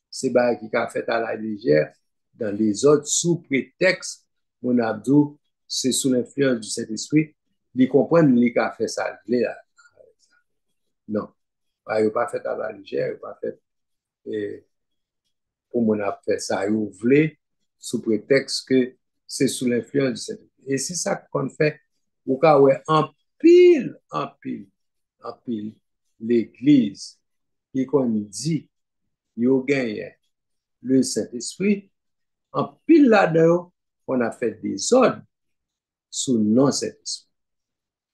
Speaker 2: c'est bah qui a fait à la légère dans les autres sous prétexte mon abdou c'est sous l'influence du Saint-Esprit, ils comprennent les a fait ça là. Non, bah, il pas fait à la légère, il pas fait pour mon a fait ça vous voulez sous prétexte que c'est sous l'influence du Saint-Esprit. Et c'est ça qu'on fait au cas où en pile l'église qui qu'on dit yo gagne le Saint-Esprit, en pile là-dedans, on a fait des ordres sous non Saint-Esprit.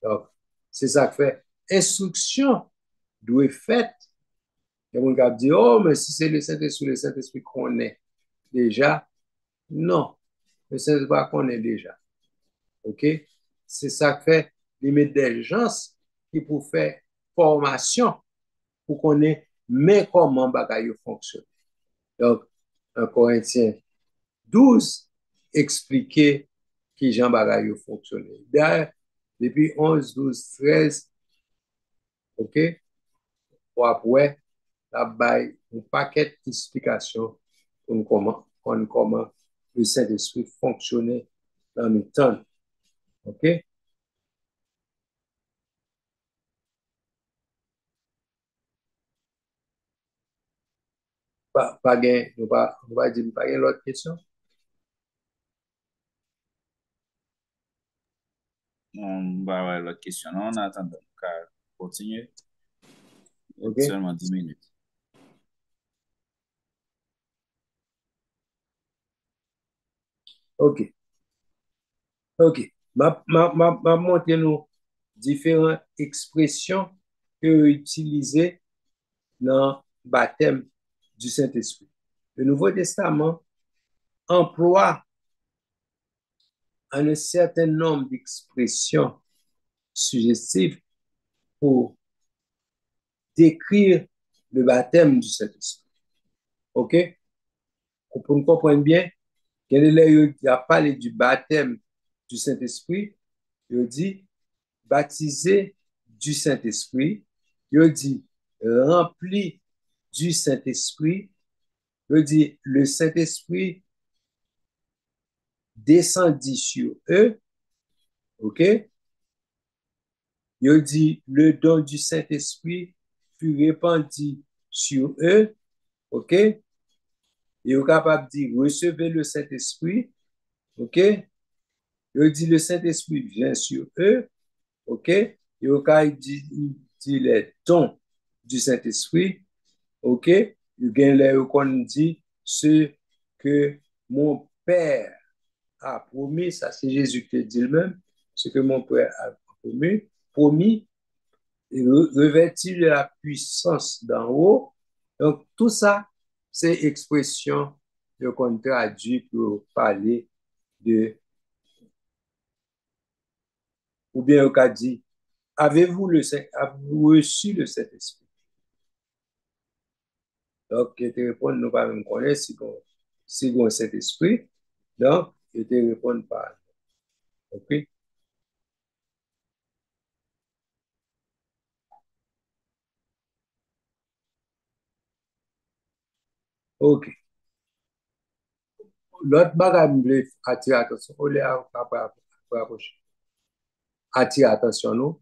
Speaker 2: Donc, c'est ça que fait. Instruction doit être faite. Il y a des gens qui disent, oh, mais si c'est le Saint-Esprit qu'on est déjà. Non, le Saint-Esprit qu'on est déjà. OK? C'est ça que fait. Il met des gens qui pour faire formation pour qu'on ait mais comment bagaille fonctionne. Donc, un Corinthien 12 expliquer qui Jean Bagay fonctionnait. D'ailleurs, depuis 11, 12, 13, OK, ou après, la bail un paquet d'explications pour comment le Saint-Esprit fonctionnait dans le temps. OK? Pas gain, on va dire pas gain l'autre question.
Speaker 1: On va avoir l'autre question. On attend donc à continuer.
Speaker 2: OK?
Speaker 1: Seulement 10 minutes.
Speaker 2: OK. OK. Ma montre nous différentes expressions que utilisées dans le baptême du Saint-Esprit. Le Nouveau Testament emploie un certain nombre d'expressions suggestives pour décrire le baptême du Saint-Esprit. OK? Pour nous comprendre bien, il a parlé du baptême du Saint-Esprit, il dit baptisé du Saint-Esprit, il dit rempli du Saint-Esprit, il dit le Saint-Esprit descendit sur eux, OK? Il dit le don du Saint-Esprit fut répandu sur eux, OK? Il est capable de dire recevez le Saint-Esprit, OK? Il dit le Saint-Esprit vient sur eux, OK? Il dit les dons du Saint-Esprit, OK? Il y a les qu'on dit ce que mon Père a promis, ça c'est Jésus qui dit lui-même, ce que mon Père a promis, revêtu de la puissance d'en haut. Donc, tout ça, c'est expression qu'on traduit pour parler de, ou bien on a dit, avez-vous reçu le Saint-Esprit? Donc, je te réponds, nous pas même connaître si on Saint-Esprit. Donc, je te réponds par OK? OK. L'autre bagage, je voulais attirer attention, attirer attention, nous,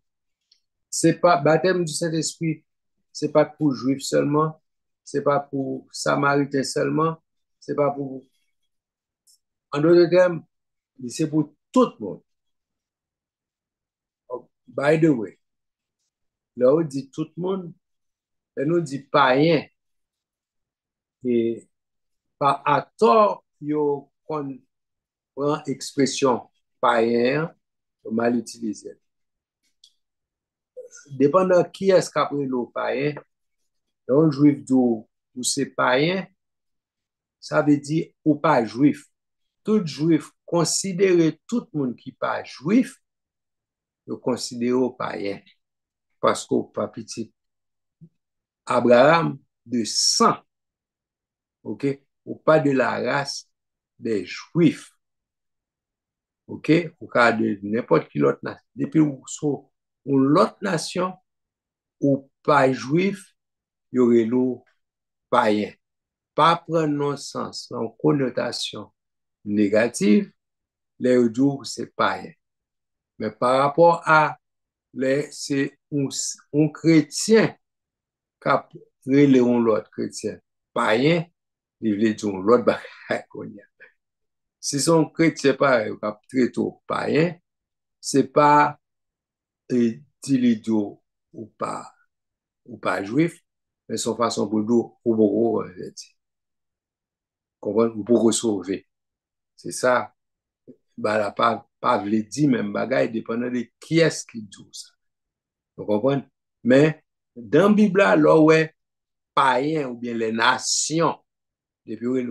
Speaker 2: c'est pas baptême du Saint-Esprit, c'est pas pour juifs seulement, c'est pas pour samaritains seulement, c'est pas pour, en d'autres termes, c'est pour tout le monde. Oh, by the way, là on dit tout le monde, et nous dit païen, et par à tort, yo qu'on prend expression païen, mal utilisé. Dépendant qui est-ce qu'a pris le païen, un juif ou c'est païen, ça veut dire ou pas juif. Tout juif, considérer tout le monde qui pas juif, le considère païen. Parce qu'au pas petit Abraham de sang, ok, ou pas de la race des juifs, ok, ou cas de n'importe qui autre nation. Depuis ou l'autre nation, ou pas juif, il y aurait le païen. Pas prendre non sens, en connotation négative, les jours c'est païen. Mais par rapport à c'est un chrétien qui a relé l'autre chrétien païen, il veut dire l'autre bagaille. Si son chrétien pareil, qui a traité païen, c'est pas idiot ou pas juif, mais son façon pour dire ou pour sauver. C'est ça. Bah, la pas veut dire même bagaille dépendant de qui est-ce qui dit ça. Vous comprenez? Mais dans la Bible, là, ouais, païens ou bien les nations, depuis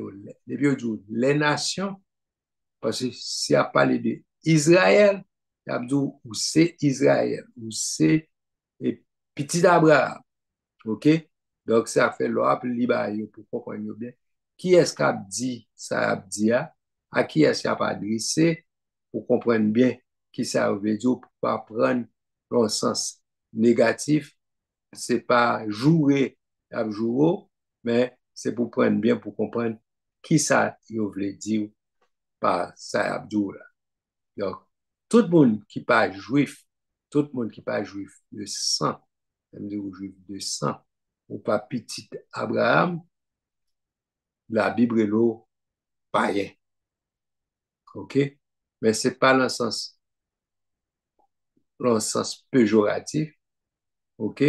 Speaker 2: les nations, parce que si on parle de Israël, il y a dit où c'est Israël, où c'est petit Abraham. OK? Donc, ça fait l'ordre libre pour comprendre bien. Qui est-ce qui a dit ça a dit à qui est-ce qui a pas adressé pour comprendre bien qui ça veut dire pour pas prendre dans le sens négatif. C'est pas jouer à jouer, mais c'est pour prendre bien pour comprendre qui ça veut dire par ça Abdou là. Donc, tout le monde qui pas juif, tout le monde qui pas juif de sang, même dire juif de sang, ou pas petit Abraham, la Bible est là, païen. OK? Mais c'est pas dans le sens péjoratif, OK?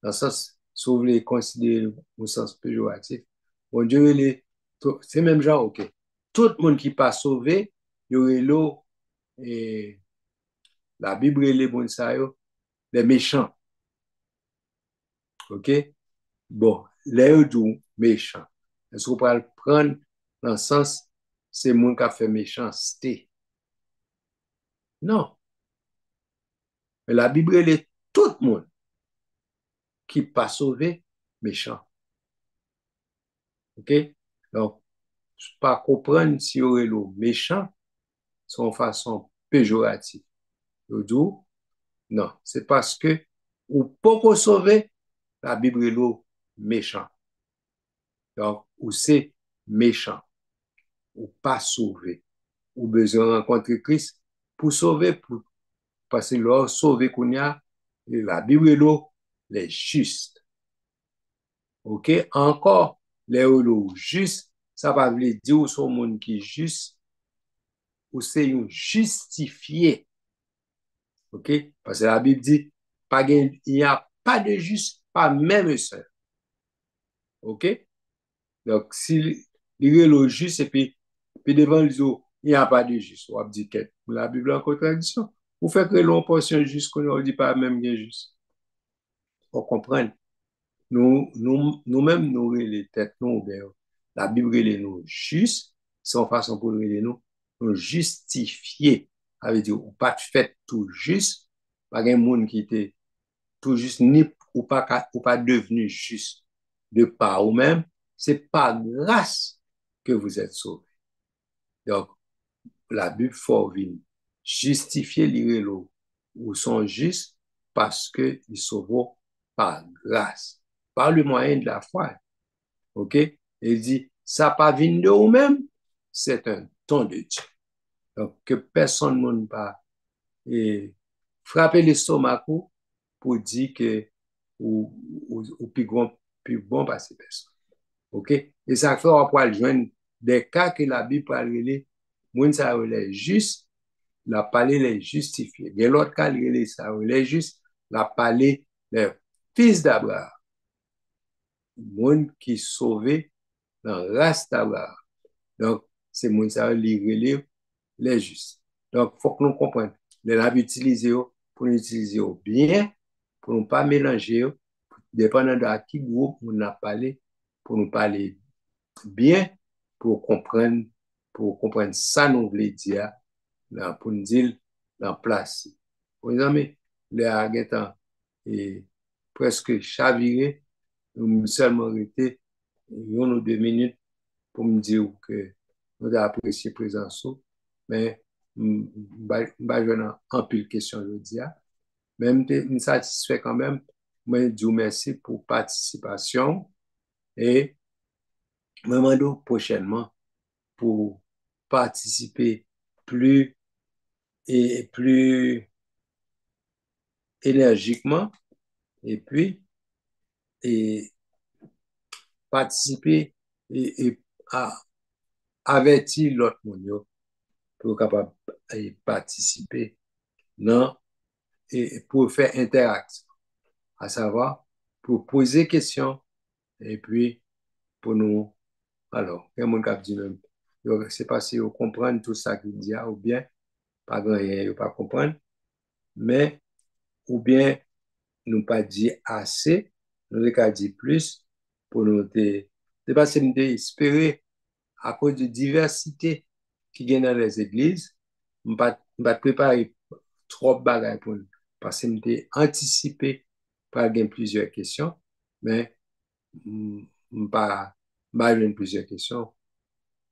Speaker 2: Dans le sens, si vous voulez considérer au sens péjoratif, bon Dieu, c'est même genre, OK. Tout le monde qui pas sauvé, il y aurait là et la Bible les bon ça yo, les méchants. OK? Bon, les doux méchants. Est-ce qu'on peut le prendre dans le sens c'est monde qui a fait méchanceté? Non. Mais la Bible est tout le monde qui pas sauvé méchant. OK? Donc, pas comprendre si vous êtes le méchant, son façon péjorative. Yo dou, non, c'est parce que ou pas sauver, la Bible est le méchant. Donc, ou c'est méchant, ou pas sauvé, ou besoin rencontrer Christ pour sauver, parce que là, sauver qu'on y a, la Bible est le les justes. OK? Encore, les juste, ça va veut dire ou son monde qui est juste, ou c'est un justifié. OK? Parce que la Bible dit, il n'y a pas de juste, pas même seul. OK? Donc, si il est le juste, et puis devant les autres, il n'y a pas de juste. On va dire que la Bible est en contradiction. Vous faites que l'on portion juste qu'on ne dit pas même bien juste. On comprend. Nous-mêmes, nous, les têtes, nous, la Bible, est nous juste, sans façon pour nous justifier. Ça veut dire, ou pas fait tout juste, pas un monde qui était tout juste, ni ou pas devenu juste de par vous-même, c'est par grâce que vous êtes sauvés. Donc, la Bible faut venir justifier les ou sont justes parce qu'ils sauvent par grâce, par le moyen de la foi. OK? Il dit, ça pas vient de vous-même, c'est un don de Dieu. Donc, que personne ne pas frapper l'estomac pour dire que ou plus bon passer personne. OK? Et ça fait on peut joindre des cas que la Bible parle les moun ça les juste, la parler les justifier. De l'autre cas ça les juste, la parler les fils d'Abraham, moun qui sauvé dans race d'Abraham. Donc c'est moun ça les justes. Donc faut que nous comprenions. Les la utiliser pour nous utiliser bien, pour ne pas mélanger, dépendant de qui groupe on a parlé, pour nous parler bien, pour comprendre ça nous voulons dire, pour nous dire la place. Pour exemple, les arguments est presque chaviré, nous seulement été 1 ou 2 minutes pour me dire que nous avons apprécié la présence, mais je vais en pile question je dis. Même me satisfait quand même. Moi, je dis merci pour la participation et je me demande prochainement pour participer plus et plus énergiquement et puis et participer et à avertir l'autre monde pour capable participer non et pour faire interaction, à savoir pour poser questions et puis pour nous. Alors, il y a mon cap dit même, c'est pas si vous comprenez tout ça qu'il dit, ou bien, pas grand rien, vous pas comprendre, mais, ou bien, nous pas dit assez, nous pas dit plus, pour nous de pas espérer, à cause de diversité qui gagne dans les églises, nous pas préparer trop de bagages pour nous, parce que nous anticipé par plusieurs questions, mais, pas plusieurs questions,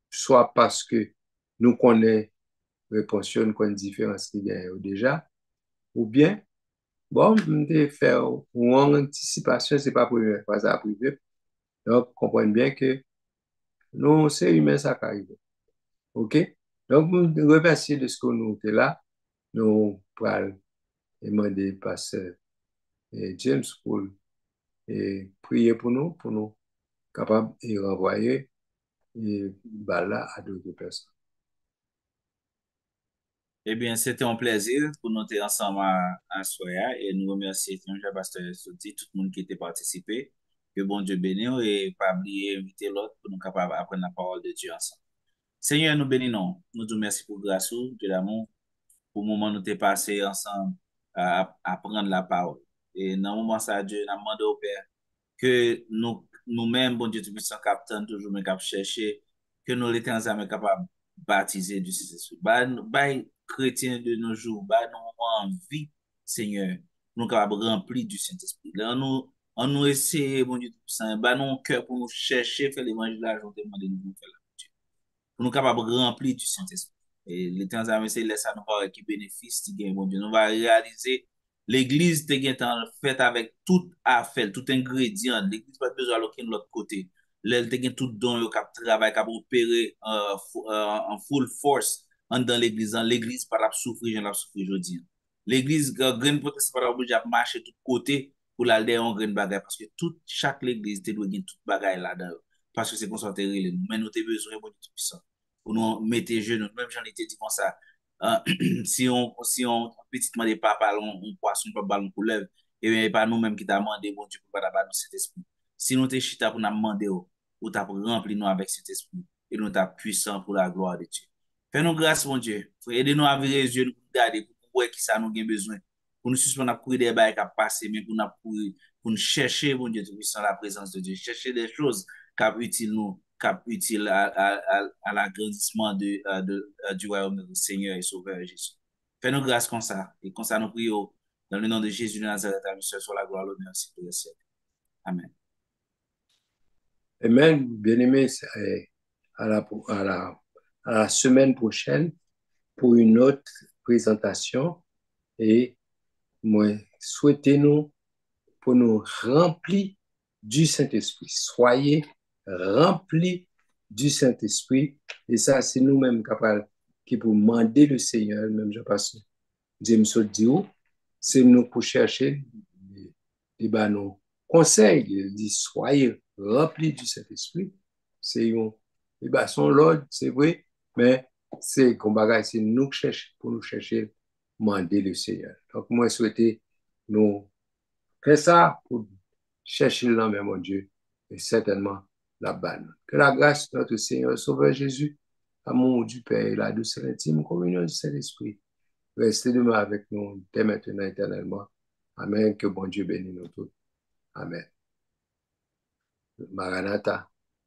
Speaker 2: soit parce que nous connaissons réponse, nous connaissons différence qu'il y a déjà, ou bien, bon, de faire une anticipation, ce n'est pas pour une fois à privé. Donc, comprenez bien que nous, c'est humain, ça qui arrive. OK? Donc, nous remercie de ce que nous sommes là. Nous pourrons demander pasteur James pour prier pour nous capables de renvoyer là à d'autres personnes.
Speaker 1: Eh bien, c'était un plaisir pour nous être ensemble à Soya et nous remercions Pasteur Soti, tout le monde qui était participé. Que bon Dieu bénisse et pas oublier inviter l'autre pour nous capables d'apprendre la parole de Dieu ensemble. Seigneur, nous bénissons. Nous te remercions pour grâce, Dieu d'amour. pour le moment nous t'es passé ensemble à prendre la parole. Et dans le moment ça, Dieu, nous demandé au Père que nous-mêmes, bon Dieu Tout-Puissant, capitaine, toujours, mais cap chercher, que nous l'étions capables de baptiser du Saint-Esprit. Bah, chrétiens de nos jours, bah, nous envie, Seigneur, nous capables remplir du Saint-Esprit. Là, on nous essaie, bon Dieu Tout-Puissant, bah, nous cœur pour nous chercher, faire l'évangile, là, je te demande de nous faire pour nous capables de remplir du Saint-Esprit. Et l'Éternel a c'est laisse à nous voir qui bénéfice, qui gagne, bon Dieu. Nous va réaliser l'Église te gagne faite avec tout affaire, tout ingrédient. L'Église pas besoin d'aucun de l'autre côté. L'elle te gagne tout don, le cap travail, cap opérer en full force dans l'Église. L'Église pas la souffrir, j'en la souffrir aujourd'hui. L'Église, graine potentiel pas obligé de marcher de tous côtés pour la aller en graine bagaille parce que chaque l'Église te doit gagner toute bagaille là-dedans. Parce que c'est concentré, mais nous avons besoin de tout ça pour nous mettre genoux. Même j'en étais dit comme ça. Si on petitement des papas, on poisson, pas ballon pour lèvres, et bien, pas nous-mêmes qui t'a demandé, bon Dieu, pour pas nous cet esprit. Si nous t'es chita pour nous demander, ou t'as rempli nous avec cet esprit, et nous t'as puissant pour la gloire de Dieu. Fais-nous grâce, mon Dieu. Aidez-nous à virer les yeux, nous garder, pour voir qui ça nous a besoin. Pour nous suspendre à courir des bails qui passent, mais pour nous courir, pour nous chercher, mon Dieu, puissant la présence de Dieu. Chercher des choses cap utile à l'agrandissement du royaume de notre Seigneur et Sauveur Jésus. Fais-nous grâce comme ça. Et comme ça, nous prions dans le nom de Jésus de Nazareth, à Monsieur, soit la gloire, l'honneur, c'est le ciel. Amen.
Speaker 2: Amen. Bien-aimé, à la semaine prochaine pour une autre présentation et moi, souhaitez-nous pour nous remplir du Saint-Esprit. Soyez remplis du Saint-Esprit. Et ça, c'est nous-mêmes capables qui pour demander le Seigneur, même je pense, James Diou, c'est nous pour chercher nos conseils. Il dit, soyez remplis du Saint-Esprit. C'est son l'ordre, c'est vrai, mais c'est comme bagage, c'est nous chercher pour nous chercher, demander le Seigneur. Donc, moi, je souhaitais nous faire ça pour chercher le nom, mon Dieu, et certainement la banne. Que la grâce de notre Seigneur Sauveur Jésus, l'amour du Père et la douce et intime communion du Saint-Esprit, restez demain avec nous dès maintenant éternellement. Amen. Que bon Dieu bénisse nous tous. Amen. Maranatha.